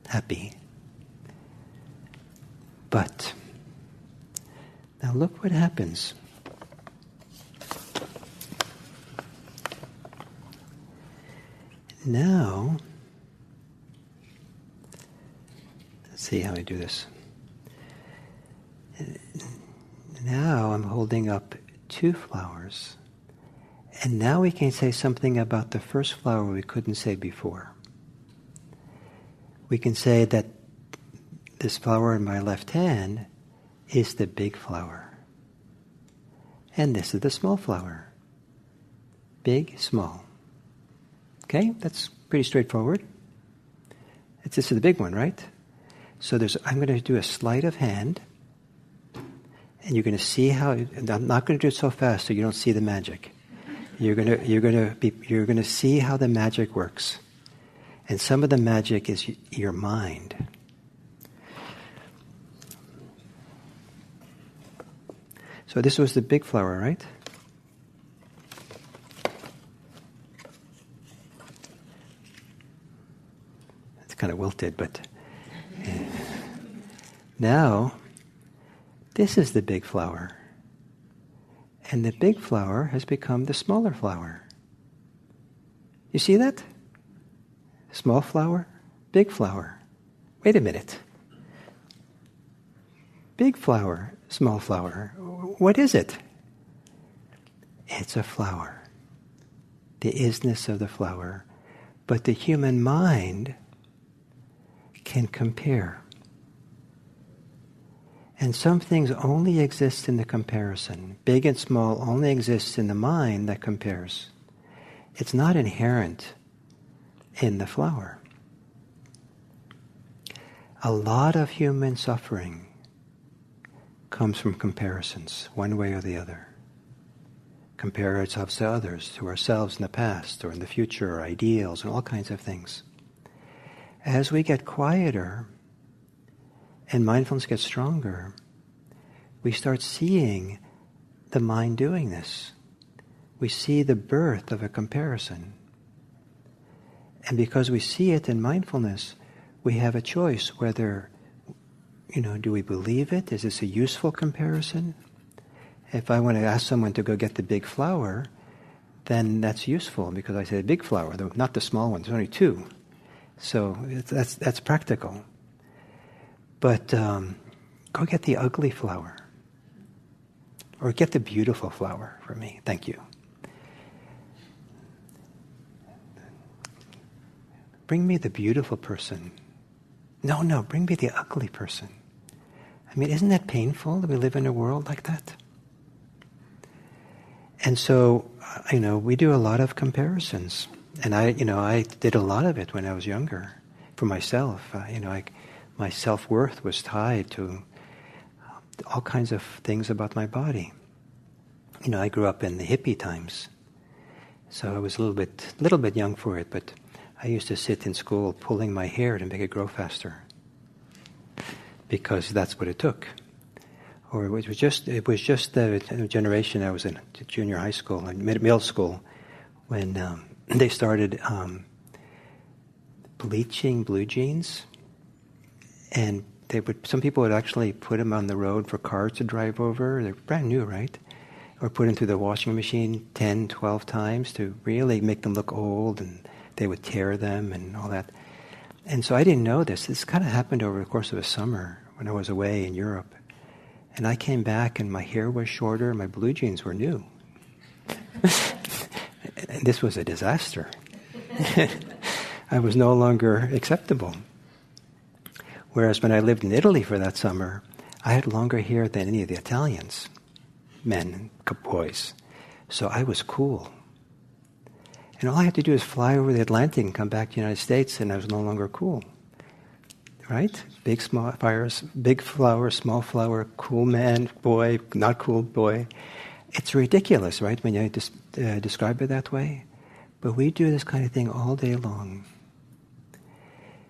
Happy. But now look what happens. Now, let's see how I do this. Now I'm holding up two flowers. And now we can say something about the first flower we couldn't say before. We can say that this flower in my left hand is the big flower. And this is the small flower. Big, small. Okay, that's pretty straightforward. This is the big one, right? So I'm going to do a sleight of hand. And you're going to see how, I'm not going to do it so fast so you don't see the magic. You're going to see how the magic works. And some of the magic is your mind. So this was the big flower, right? It's kind of wilted, but now this is the big flower. And the big flower has become the smaller flower. You see that? Small flower, big flower. Wait a minute. Big flower, small flower. What is it? It's a flower. The isness of the flower. But the human mind can compare. And some things only exist in the comparison. Big and small only exists in the mind that compares. It's not inherent in the flower. A lot of human suffering comes from comparisons, one way or the other. Compare ourselves to others, to ourselves in the past or in the future, or ideals and all kinds of things. As we get quieter and mindfulness gets stronger, we start seeing the mind doing this. We see the birth of a comparison. And because we see it in mindfulness, we have a choice whether, do we believe it? Is this a useful comparison? If I want to ask someone to go get the big flower, then that's useful because I said big flower, though not the small one. There's only two. So that's practical. But go get the ugly flower. Or get the beautiful flower for me. Thank you. Bring me the beautiful person. No, bring me the ugly person. I mean, isn't that painful that we live in a world like that? And so, we do a lot of comparisons. And I did a lot of it when I was younger for myself. My self-worth was tied to all kinds of things about my body. I grew up in the hippie times. So I was a little bit young for it, but I used to sit in school pulling my hair to make it grow faster. Because that's what it took. or it was just the generation I was in junior high school and middle school when they started bleaching blue jeans, and some people would actually put them on the road for cars to drive over. They're brand new, right? Or put them through the washing machine 10, 12 times to really make them look old, and they would tear them and all that. And so I didn't know this. This kind of happened over the course of a summer when I was away in Europe. And I came back and my hair was shorter, my blue jeans were new. And this was a disaster. I was no longer acceptable. Whereas when I lived in Italy for that summer, I had longer hair than any of the Italians, men and boys. So I was cool. And all I had to do is fly over the Atlantic and come back to the United States, and I was no longer cool. Right? Big flower, small flower, cool man, boy, not cool boy. It's ridiculous, right, when you describe it that way? But we do this kind of thing all day long.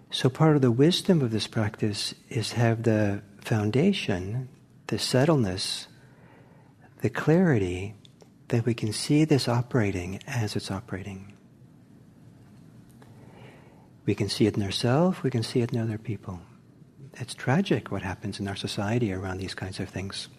So part of the wisdom of this practice is have the foundation, the settledness, the clarity that we can see this operating as it's operating. We can see it in ourselves, we can see it in other people. It's tragic what happens in our society around these kinds of things.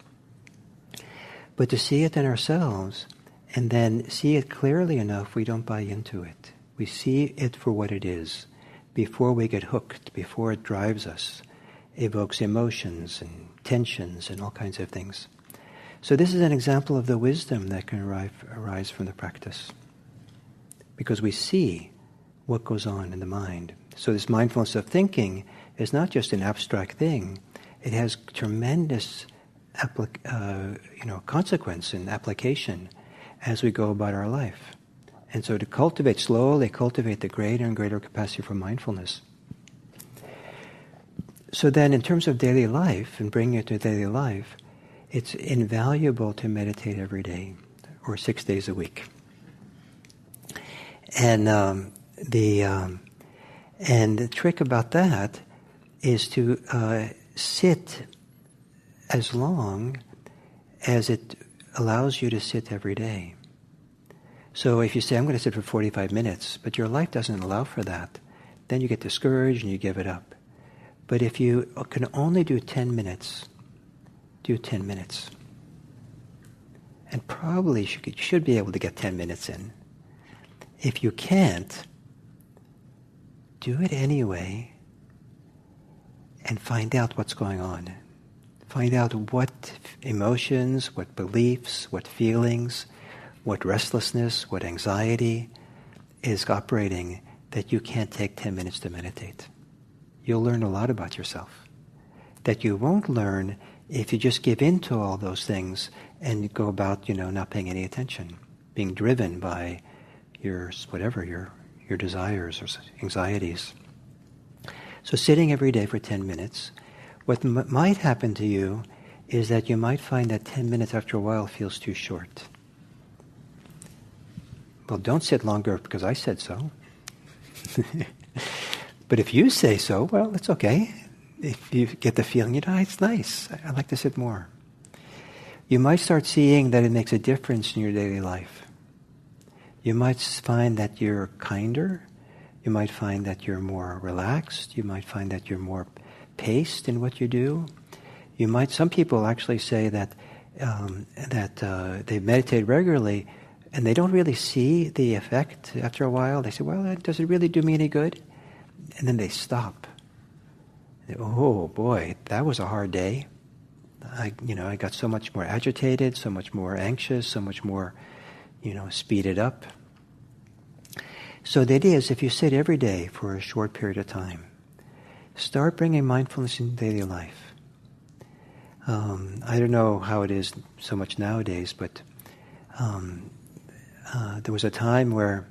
But to see it in ourselves and then see it clearly enough, we don't buy into it. We see it for what it is before we get hooked, before it drives us, evokes emotions and tensions and all kinds of things. So this is an example of the wisdom that can arise from the practice. Because we see what goes on in the mind. So this mindfulness of thinking is not just an abstract thing. It has tremendous consequence and application as we go about our life. And so to slowly cultivate the greater and greater capacity for mindfulness. So then in terms of daily life and bringing it to daily life, it's invaluable to meditate every day or 6 days a week. And the trick about that is to sit as long as it allows you to sit every day. So if you say, I'm going to sit for 45 minutes, but your life doesn't allow for that, then you get discouraged and you give it up. But if you can only do 10 minutes, do 10 minutes. And probably you should be able to get 10 minutes in. If you can't, do it anyway and find out what's going on. Find out what emotions, what beliefs, what feelings, what restlessness, what anxiety is operating that you can't take 10 minutes to meditate. You'll learn a lot about yourself that you won't learn if you just give in to all those things and go about, not paying any attention, being driven by your desires or anxieties. So sitting every day for 10 minutes, what might happen to you is that you might find that 10 minutes after a while feels too short. Well, don't sit longer because I said so. But if you say so, well, it's okay. If you get the feeling, it's nice. I'd like to sit more. You might start seeing that it makes a difference in your daily life. You might find that you're kinder. You might find that you're more relaxed. You might find that you're more paced in what you do. Some people actually say that they meditate regularly and they don't really see the effect after a while. They say, well, does it really do me any good? And then they stop. Oh boy, that was a hard day. I got so much more agitated, so much more anxious, so much more, speeded up. So the idea is if you sit every day for a short period of time, start bringing mindfulness in daily life. I don't know how it is so much nowadays, but there was a time where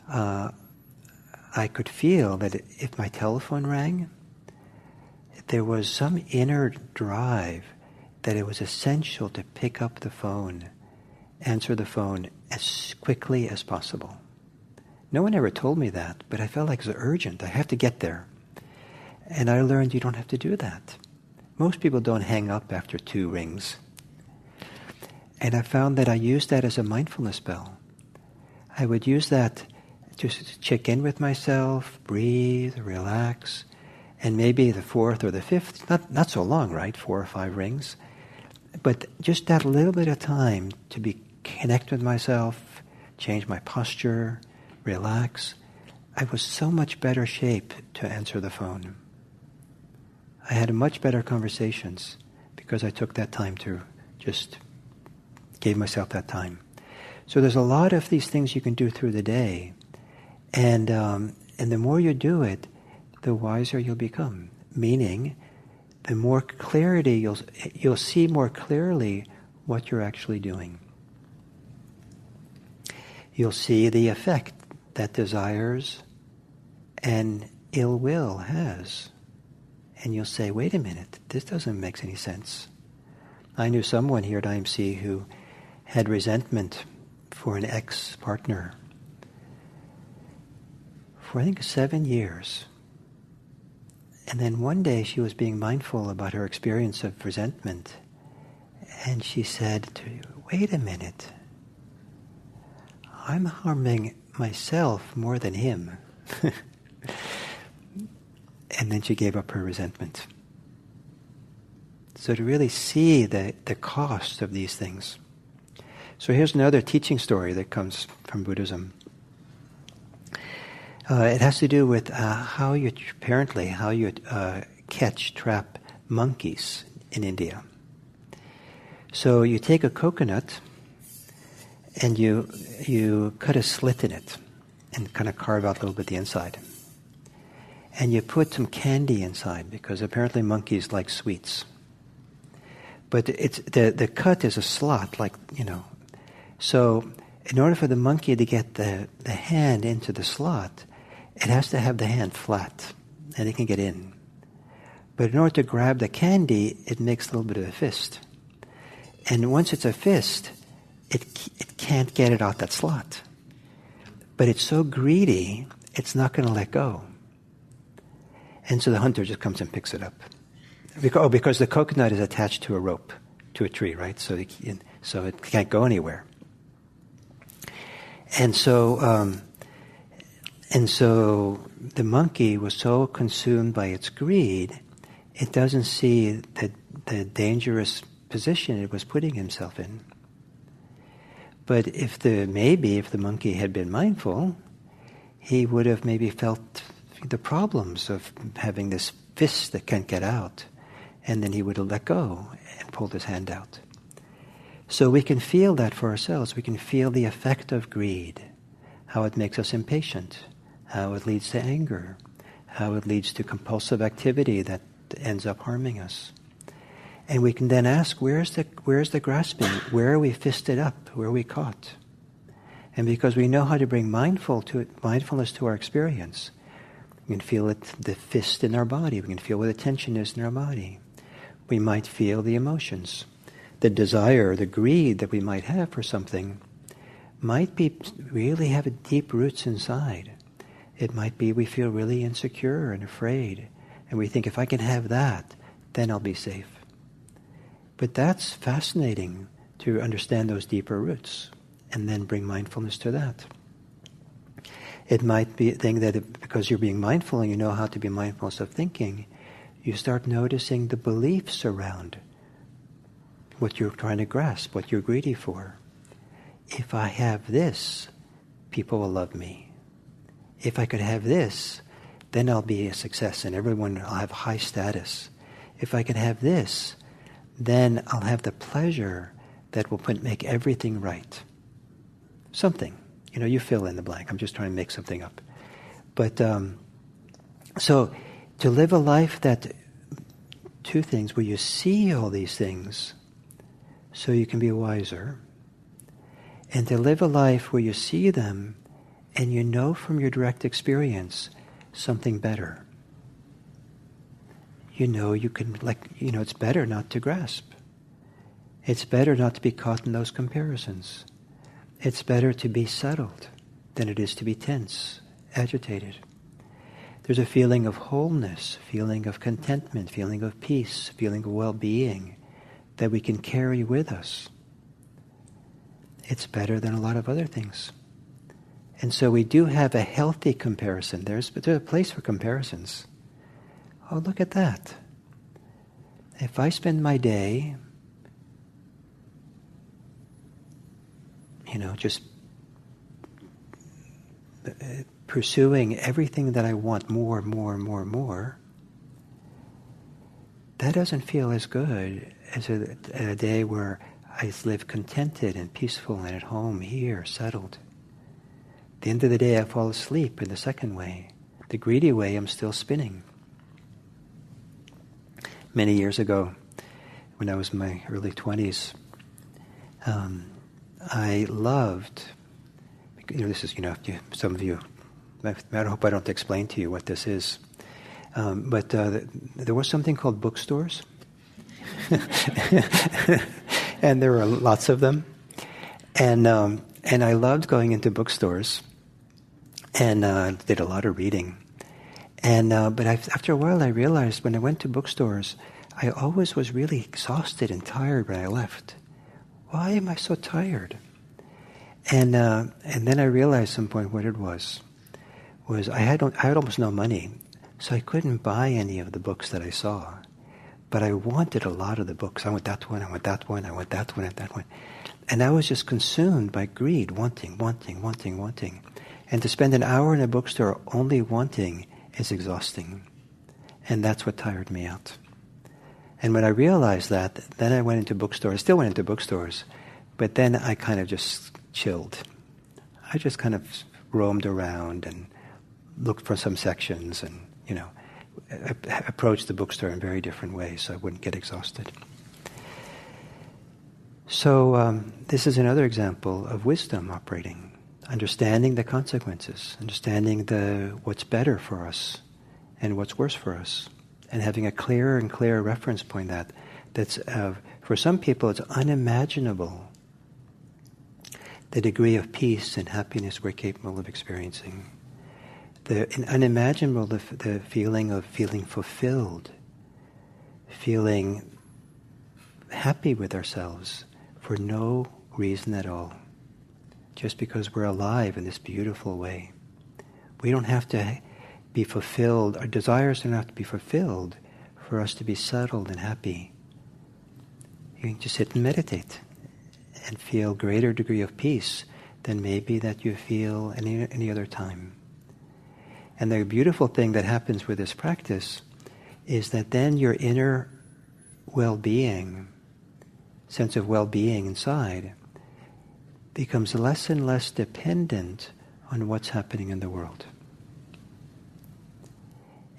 I could feel that if my telephone rang, there was some inner drive that it was essential to pick up the phone, answer the phone as quickly as possible. No one ever told me that, but I felt like it was urgent. I have to get there. And I learned you don't have to do that. Most people don't hang up after 2 rings. And I found that I used that as a mindfulness bell. I would use that just to check in with myself, breathe, relax, and maybe the 4th or the 5th, not so long, right? 4 or 5 rings. But just that little bit of time to connect with myself, change my posture, relax. I was so much better shape to answer the phone. I had much better conversations because I took that time to just gave myself that time. So there's a lot of these things you can do through the day, and the more you do it, the wiser you'll become. Meaning, the more clarity you'll see more clearly what you're actually doing. You'll see the effect that desires and ill will has. And you'll say, wait a minute, this doesn't make any sense. I knew someone here at IMC who had resentment for an ex-partner for I think 7 years. And then one day she was being mindful about her experience of resentment. And she said, wait a minute, I'm harming myself more than him. And then she gave up her resentment. So to really see the cost of these things. So here's another teaching story that comes from Buddhism. It has to do with how you trap monkeys in India. So you take a coconut and you cut a slit in it and kind of carve out a little bit the inside. And you put some candy inside because apparently monkeys like sweets. But the cut is a slot, So in order for the monkey to get the hand into the slot, it has to have the hand flat, and it can get in. But in order to grab the candy, it makes a little bit of a fist. And once it's a fist, it can't get it out that slot. But it's so greedy, it's not going to let go. And so the hunter just comes and picks it up. Because the coconut is attached to a rope, to a tree, right? So it can't go anywhere. And so the monkey was so consumed by its greed, it doesn't see the dangerous position it was putting himself in. But if the monkey had been mindful, he would have maybe felt the problems of having this fist that can't get out. And then he would have let go and pulled his hand out. So we can feel that for ourselves. We can feel the effect of greed, how it makes us impatient, how it leads to anger, how it leads to compulsive activity that ends up harming us. And we can then ask, where's the grasping? Where are we fisted up? Where are we caught? And because we know how to bring mindfulness to our experience, we can feel the fist in our body. We can feel where the tension is in our body. We might feel the emotions. The desire, the greed that we might have for something might really have deep roots inside. It might be we feel really insecure and afraid. And we think, if I can have that, then I'll be safe. But that's fascinating to understand those deeper roots and then bring mindfulness to that. It might be a thing that because you're being mindful and you know how to be mindful of thinking, you start noticing the beliefs around what you're trying to grasp, what you're greedy for. If I have this, people will love me. If I could have this, then I'll be a success and I'll have high status. If I can have this, then I'll have the pleasure that will make everything right. Something. You fill in the blank. I'm just trying to make something up. But so to live a life two things, where you see all these things so you can be wiser, and to live a life where you see them and you know from your direct experience something better. You can it's better not to grasp. It's better not to be caught in those comparisons. It's better to be settled than it is to be tense, agitated. there's a feeling of wholeness, feeling of contentment, feeling of peace, feeling of well-being that we can carry with us. It's better than a lot of other things. And so we do have a healthy comparison. There's a place for comparisons. Oh, look at that. If I spend my day, just pursuing everything that I want more, that doesn't feel as good as a day where I live contented and peaceful and at home here, settled. At the end of the day, I fall asleep in the second way. The greedy way, I'm still spinning. Many years ago, when I was in my early 20s, I loved, this is, some of you, I hope I don't explain to you what this is, but there was something called bookstores, and there were lots of them, and I loved going into bookstores, and did a lot of reading. But after a while, I realized when I went to bookstores, I always was really exhausted and tired when I left. Why am I so tired? And then I realized at some point what it was I had almost no money, so I couldn't buy any of the books that I saw. But I wanted a lot of the books. I want that one, I want that one, I want that one, and that one. And I was just consumed by greed, wanting. And to spend an hour in a bookstore only wanting is exhausting. And that's what tired me out. And when I realized that, then I went into bookstores. I still went into bookstores, but then I kind of just chilled. I just kind of roamed around and looked for some sections and, approached the bookstore in very different ways so I wouldn't get exhausted. So this is another example of wisdom operating. Understanding the consequences, understanding what's better for us and what's worse for us, and having a clearer and clearer reference point that's for some people it's unimaginable the degree of peace and happiness we're capable of experiencing. Unimaginable the feeling of feeling fulfilled, feeling happy with ourselves for no reason at all. Just because we're alive in this beautiful way. We don't have to be fulfilled, our desires don't have to be fulfilled for us to be settled and happy. You can just sit and meditate and feel greater degree of peace than maybe that you feel any other time. And the beautiful thing that happens with this practice is that then your inner well-being, sense of well-being inside, becomes less and less dependent on what's happening in the world.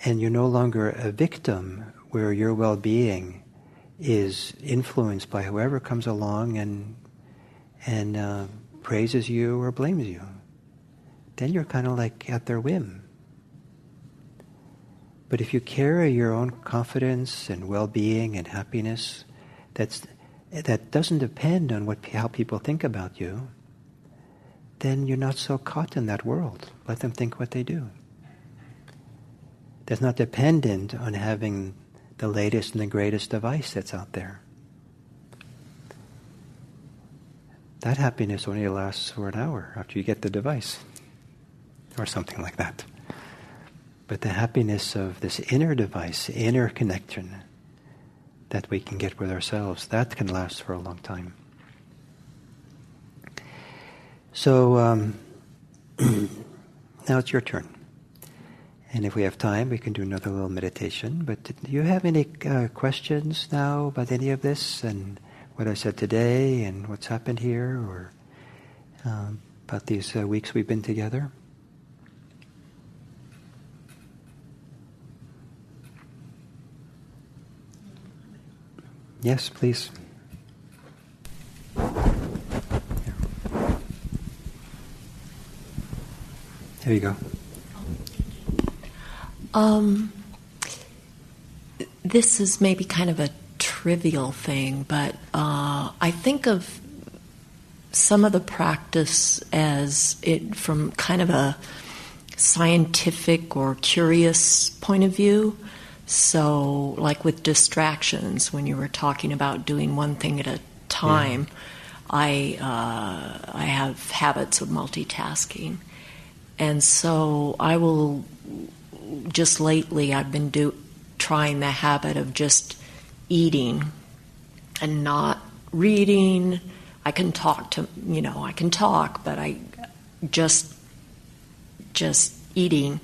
And you're no longer a victim where your well-being is influenced by whoever comes along and praises you or blames you. Then you're kind of like at their whim. But if you carry your own confidence and well-being and happiness that doesn't depend on how people think about you, then you're not so caught in that world. Let them think what they do. That's not dependent on having the latest and the greatest device that's out there. That happiness only lasts for an hour after you get the device, or something like that. But the happiness of this inner device, inner connection that we can get with ourselves, that can last for a long time. So now it's your turn. And if we have time, we can do another little meditation. But do you have any questions now about any of this and what I said today and what's happened here, or about these weeks we've been together? Yes, please. There you go. This is maybe kind of a trivial thing, but I think of some of the practice as it from kind of a scientific or curious point of view. So, like with distractions, when you were talking about doing one thing at a time, I have habits of multitasking. And so I will, just lately I've been trying the habit of just eating and not reading. I can talk, but I just eating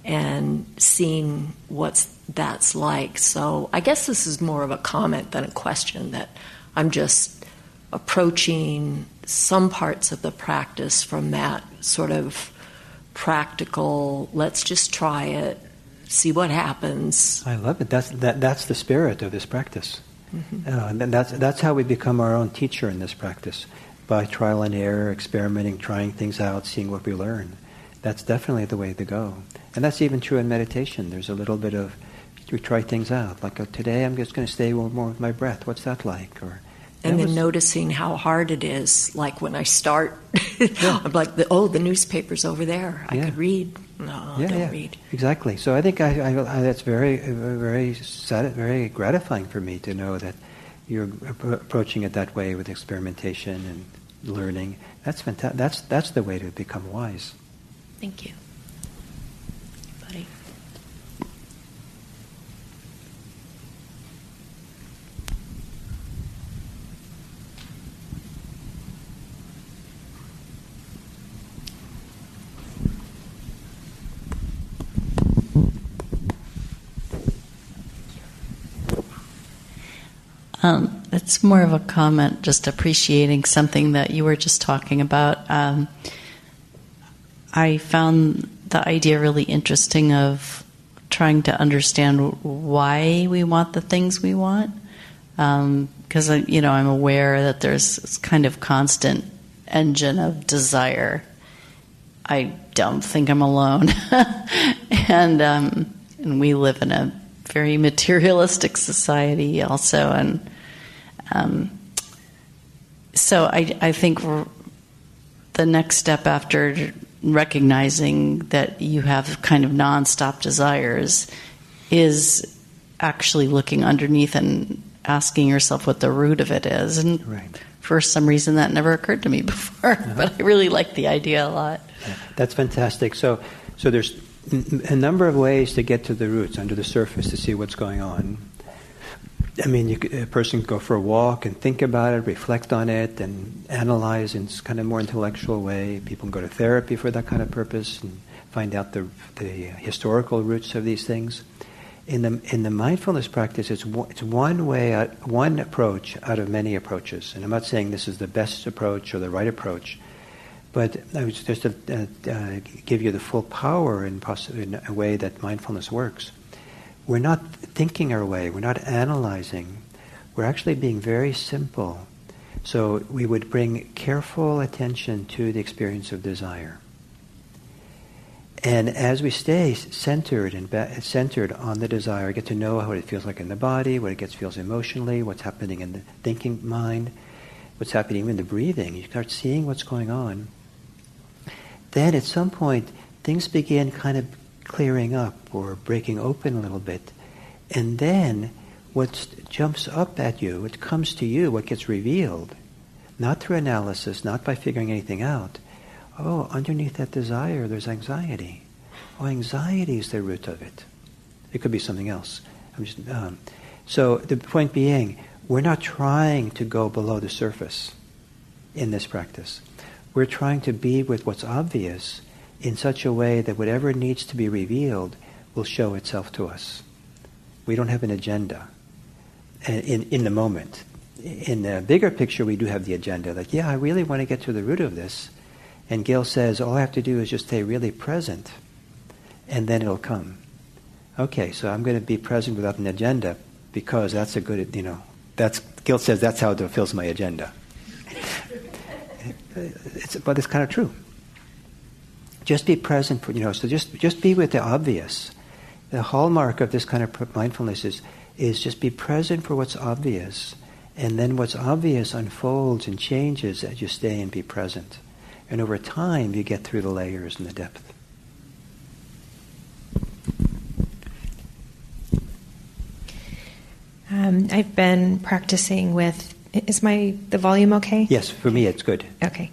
and seeing what that's like. So I guess this is more of a comment than a question, that I'm just approaching some parts of the practice from that sort of practical, let's just try it, see what happens. I love it. That's the spirit of this practice. Mm-hmm. And that's how we become our own teacher in this practice, by trial and error, experimenting, trying things out, seeing what we learn. That's definitely the way to go. And that's even true in meditation. There's a little bit of, we try things out. Like, today I'm just going to stay more with my breath. What's that like? And then noticing how hard it is. Like when I start, I'm like, the newspaper's over there. I could read. No, don't read. Exactly. So I think that's very, very, very gratifying for me to know that you're approaching it that way, with experimentation and learning. That's fantastic. That's the way to become wise. Thank you. Buddy. It's more of a comment, just appreciating something that you were just talking about. I found the idea really interesting of trying to understand why we want the things we want. Because, I'm aware that there's this kind of constant engine of desire. I don't think I'm alone. And we live in a very materialistic society also. And so I think the next step after recognizing that you have kind of nonstop desires is actually looking underneath and asking yourself what the root of it is. And for some reason that never occurred to me before, but I really like the idea a lot. Yeah, that's fantastic. So there's a number of ways to get to the roots, under the surface, to see what's going on. I mean, a person can go for a walk and think about it, reflect on it, and analyze in kind of more intellectual way. People can go to therapy for that kind of purpose and find out the historical roots of these things. In the mindfulness practice, it's one way, one approach out of many approaches. And I'm not saying this is the best approach or the right approach, but I was just to give you the full power in a way that mindfulness works. We're not thinking our way, we're not analyzing, we're actually being very simple. So we would bring careful attention to the experience of desire. And as we stay centered on the desire, get to know what it feels like in the body, what it feels emotionally, what's happening in the thinking mind, what's happening even in the breathing. You start seeing what's going on. Then at some point, things begin kind of clearing up or breaking open a little bit. And then what jumps up at you, what comes to you, what gets revealed, not through analysis, not by figuring anything out. Oh, underneath that desire, there's anxiety. Oh, anxiety is the root of it. It could be something else. So the point being, we're not trying to go below the surface in this practice. We're trying to be with what's obvious in such a way that whatever needs to be revealed will show itself to us. We don't have an agenda in the moment. In the bigger picture, we do have the agenda. Like, I really want to get to the root of this. And Gil says, all I have to do is just stay really present, and then it'll come. Okay, so I'm going to be present without an agenda, because that's a good, Gil says that's how it fulfills my agenda. But it's kind of true. Just be present, so just be with the obvious. The hallmark of this kind of mindfulness is just be present for what's obvious, and then what's obvious unfolds and changes as you stay and be present. And over time, you get through the layers and the depth. I've been practicing with. Is the volume okay? Yes, for me it's good. Okay.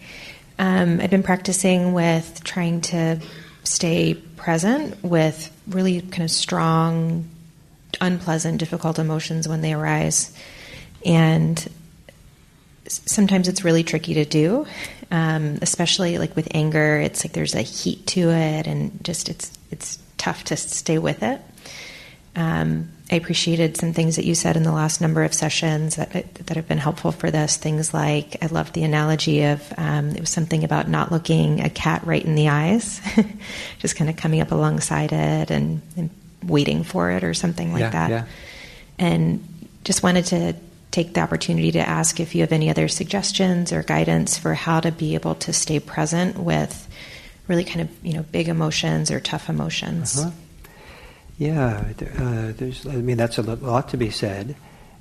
I've been practicing with trying to stay present with really kind of strong, unpleasant, difficult emotions when they arise. And sometimes it's really tricky to do, especially like with anger. It's like there's a heat to it, and just it's tough to stay with it. I appreciated some things that you said in the last number of sessions that have been helpful for this. Things like, I loved the analogy of, it was something about not looking a cat right in the eyes, just kind of coming up alongside it and waiting for it or something like that. Yeah. And just wanted to take the opportunity to ask if you have any other suggestions or guidance for how to be able to stay present with really kind of, big emotions or tough emotions. Uh-huh. Yeah, that's a lot to be said,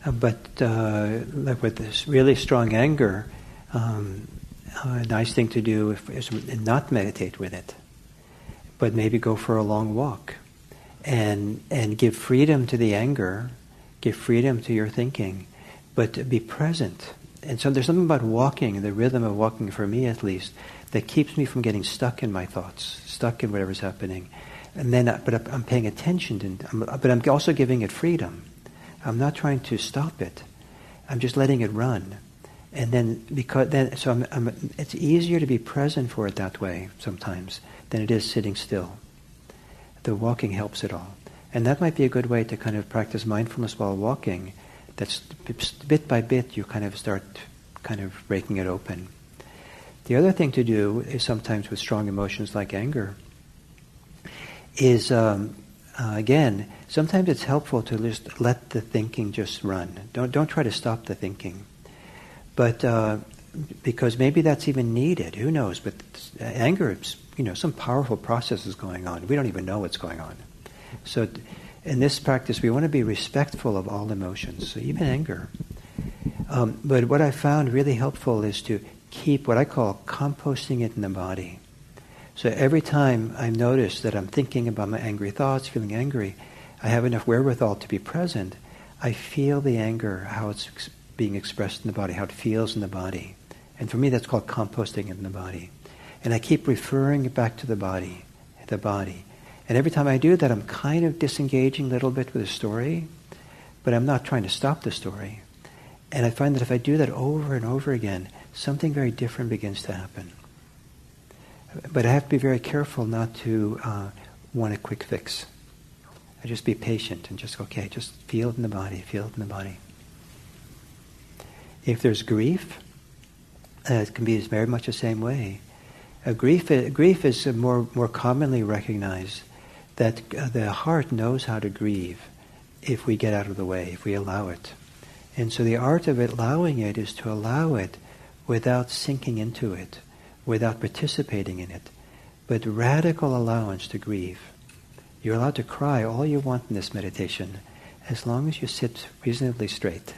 but like with this really strong anger, a nice thing to do is not meditate with it, but maybe go for a long walk, and give freedom to the anger, give freedom to your thinking, but be present. And so there's something about walking, the rhythm of walking for me at least, that keeps me from getting stuck in my thoughts, stuck in whatever's happening. And then, but I'm paying attention, but I'm also giving it freedom. I'm not trying to stop it. I'm just letting it run. And then, it's easier to be present for it that way sometimes than it is sitting still. The walking helps it all. And that might be a good way to kind of practice mindfulness while walking. That's bit by bit you kind of start kind of breaking it open. The other thing to do is sometimes with strong emotions like anger is, again, sometimes it's helpful to just let the thinking just run. Don't try to stop the thinking. But because maybe that's even needed, who knows? But anger, some powerful process is going on. We don't even know what's going on. So in this practice, we want to be respectful of all emotions, so even anger. But what I found really helpful is to keep what I call composting it in the body. So every time I notice that I'm thinking about my angry thoughts, feeling angry, I have enough wherewithal to be present. I feel the anger, how it's being expressed in the body, how it feels in the body. And for me, that's called composting it in the body. And I keep referring it back to the body. And every time I do that, I'm kind of disengaging a little bit with the story, but I'm not trying to stop the story. And I find that if I do that over and over again, something very different begins to happen. But I have to be very careful not to want a quick fix. I just be patient and just feel it in the body, If there's grief, it can be very much the same way. Grief is more commonly recognized that the heart knows how to grieve if we get out of the way, if we allow it. And so the art of allowing it is to allow it without sinking into it, without participating in it, but radical allowance to grieve. You're allowed to cry all you want in this meditation, as long as you sit reasonably straight.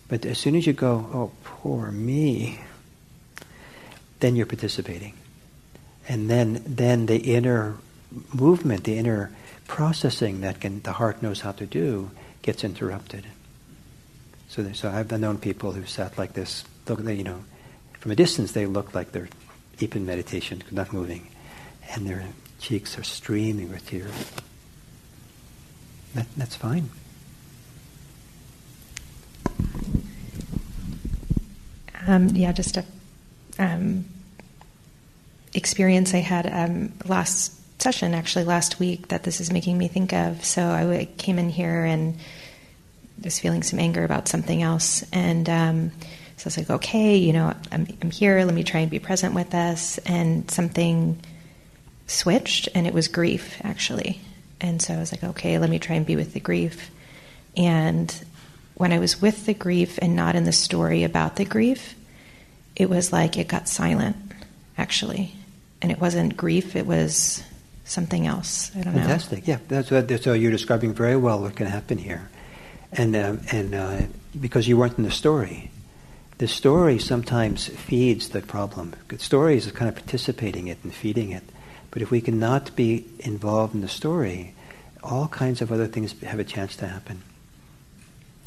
But as soon as you go, oh, poor me, then you're participating. And then the inner movement, the inner processing that the heart knows how to do gets interrupted. So I've known people who sat like this, from a distance they look like they're deep in meditation, not moving, and their cheeks are streaming with tears. That's fine. Just a experience I had last session, actually last week, that this is making me think of. So I came in here and was feeling some anger about something else, and so I was like, okay, I'm here, let me try and be present with this, and something switched, and it was grief, actually. And so I was like, okay, let me try and be with the grief. And when I was with the grief and not in the story about the grief, it was like it got silent, actually. And it wasn't grief, it was something else. I don't know. Fantastic, yeah. That's what you're describing very well what can happen here. And because you weren't in the story. The story sometimes feeds the problem. The story is kind of participating it and feeding it. But if we cannot be involved in the story, all kinds of other things have a chance to happen.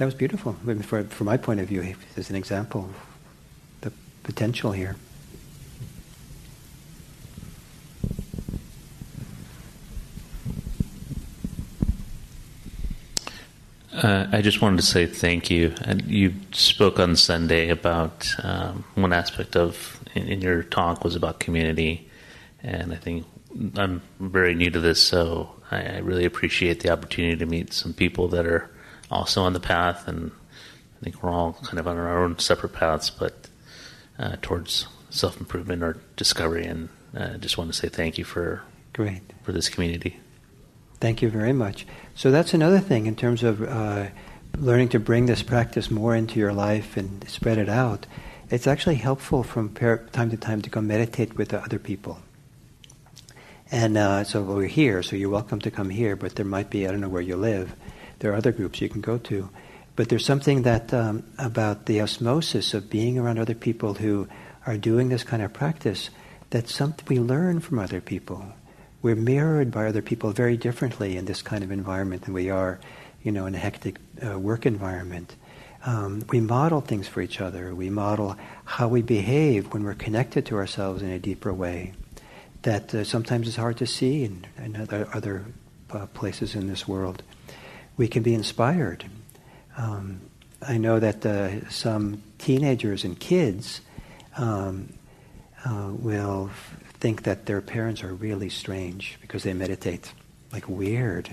That was beautiful. I mean, from my point of view, there's an example of the potential here. I just wanted to say thank you. And you spoke on Sunday about one aspect of in your talk was about community, and I think I'm very new to this, so I really appreciate the opportunity to meet some people that are also on the path, and I think we're all kind of on our own separate paths, but towards self-improvement or discovery. And I just want to say thank you for this community. Thank you very much. So that's another thing in terms of learning to bring this practice more into your life and spread it out. It's actually helpful from time to time to go meditate with other people. And so we're here, so you're welcome to come here, but there might be, I don't know where you live, there are other groups you can go to. But there's something that about the osmosis of being around other people who are doing this kind of practice, that's something we learn from other people. We're mirrored by other people very differently in this kind of environment than we are, in a hectic work environment. We model things for each other. We model how we behave when we're connected to ourselves in a deeper way that sometimes is hard to see in other places in this world. We can be inspired. I know that some teenagers and kids will think that their parents are really strange because they meditate, like weird.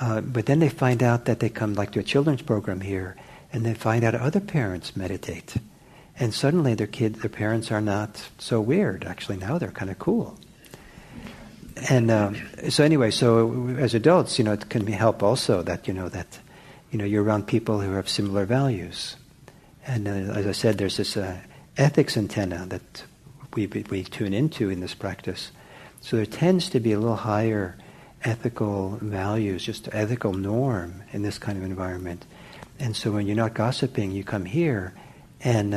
But then they find out that they come like to a children's program here, and they find out other parents meditate. And suddenly their parents are not so weird. Actually, now they're kind of cool. And so as adults, it can help also that you're around people who have similar values. And as I said, there's this ethics antenna that we tune into in this practice. So there tends to be a little higher ethical values, just ethical norm in this kind of environment. And so when you're not gossiping, you come here, and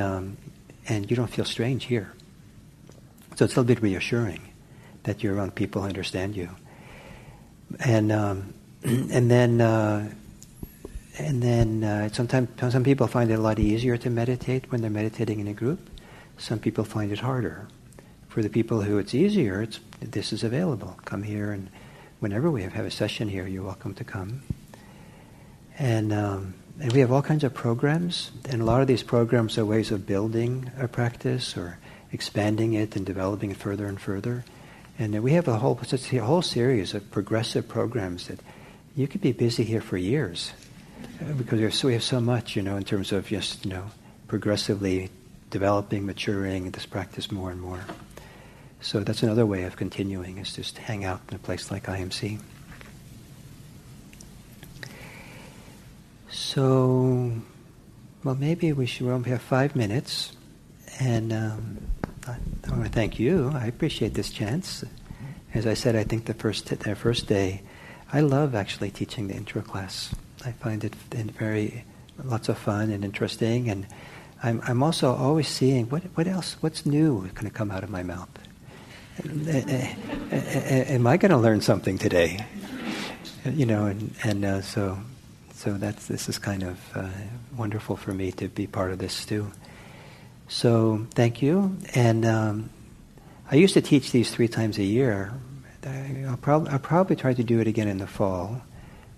you don't feel strange here. So it's a little bit reassuring that you're around people who understand you. And then sometimes some people find it a lot easier to meditate when they're meditating in a group. Some people find it harder. For the people who it's easier, this is available. Come here, and whenever we have a session here, you're welcome to come. And we have all kinds of programs, and a lot of these programs are ways of building a practice or expanding it and developing it further and further. And we have a whole series of progressive programs that you could be busy here for years because we have so much, in terms of just, progressively developing, maturing this practice more and more. So that's another way of continuing, is just hang out in a place like IMC. So, maybe we only have 5 minutes, and I want to thank you. I appreciate this chance. As I said, I think the first day, I love actually teaching the intro class. I find it lots of fun and interesting, and I'm also always seeing what else, what's new going to come out of my mouth. Am I going to learn something today? So this is kind of wonderful for me to be part of this too. So thank you. And I used to teach these 3 times a year. I'll probably try to do it again in the fall,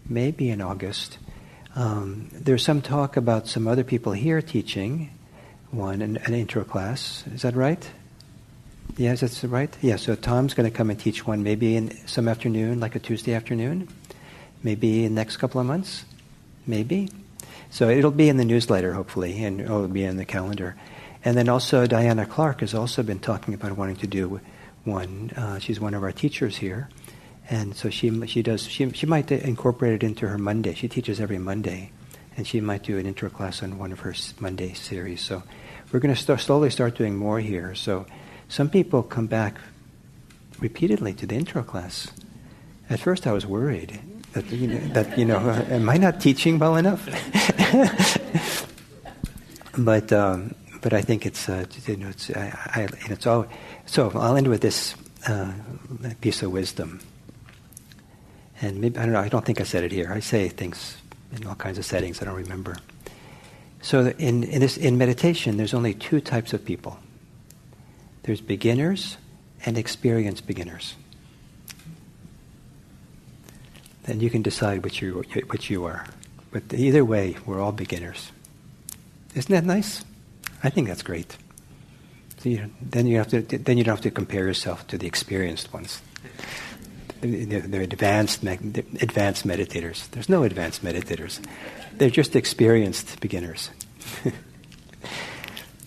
maybe in August. There's some talk about some other people here teaching an intro class. Is that right? Yes, that's right. Yeah, so Tom's going to come and teach one maybe in some afternoon, like a Tuesday afternoon, maybe in the next couple of months, maybe. So it'll be in the newsletter, hopefully, and it'll be in the calendar. And then also Diana Clark has also been talking about wanting to do one. She's one of our teachers here. And so she might incorporate it into her Monday. She teaches every Monday, and she might do an intro class on one of her Monday series. So we're going to slowly start doing more here. So some people come back repeatedly to the intro class. At first, I was worried that am I not teaching well enough? But I think it's all. So I'll end with this piece of wisdom. And maybe, I don't know, I don't think I said it here. I say things in all kinds of settings. I don't remember. So in meditation, there's only two types of people. There's beginners and experienced beginners. Then you can decide which you are. But either way, we're all beginners. Isn't that nice? I think that's great. So then you don't have to compare yourself to the experienced ones. They're advanced meditators. There's no advanced meditators. They're just experienced beginners.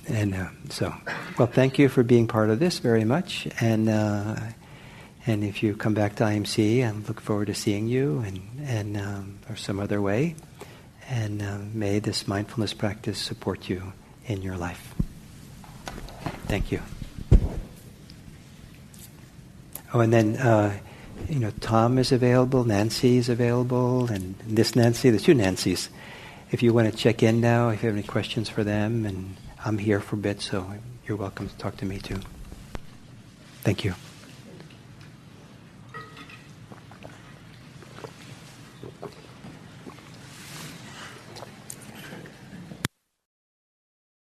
And well, thank you for being part of this very much. And if you come back to IMC, I look forward to seeing you and or some other way. And may this mindfulness practice support you in your life. Thank you. Oh, and then, Tom is available, Nancy is available, and this Nancy, the two Nancys. If you want to check in now, if you have any questions for them, and I'm here for a bit, so you're welcome to talk to me too. Thank you.